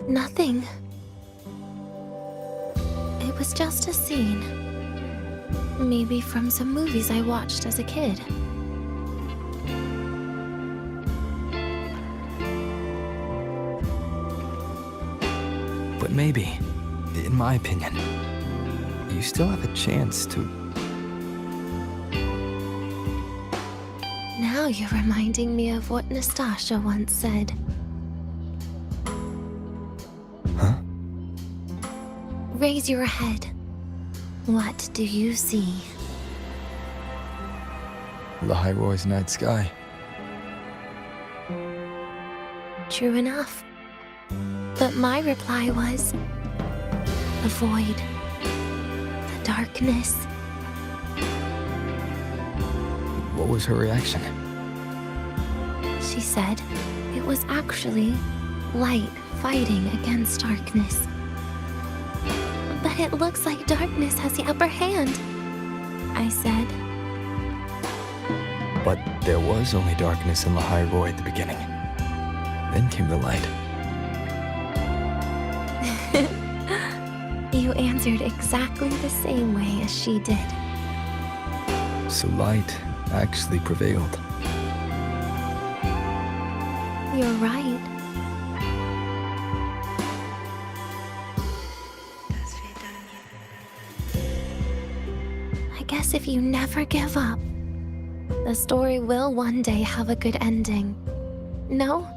[SPEAKER 2] Nothing. It was just a scene. Maybe from some movies I watched as a kid.
[SPEAKER 5] But maybe, in my opinion, you still have a chance to...
[SPEAKER 2] Now you're reminding me of what Nastasha once said. Raise your head. What do you see?
[SPEAKER 5] Lahiroy's night sky.
[SPEAKER 2] True enough. But my reply was the void, the darkness.
[SPEAKER 5] What was her reaction?
[SPEAKER 2] She said it was actually light fighting against darkness. But it looks like darkness has the upper hand, I said.
[SPEAKER 5] But there was only darkness in Lahiroy at the beginning. Then came the light.
[SPEAKER 2] You answered exactly the same way as she did.
[SPEAKER 5] So light actually prevailed.
[SPEAKER 2] You're right. I guess if you never give up, the story will one day have a good ending. No?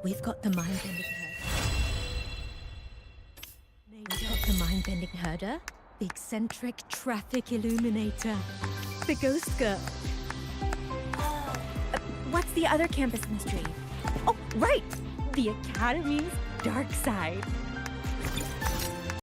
[SPEAKER 8] We've got the mind-bending herder. We've got the mind-bending herder, the eccentric traffic illuminator, the ghost girl.
[SPEAKER 11] What's the other campus mystery? Oh, right! The Academy's dark side.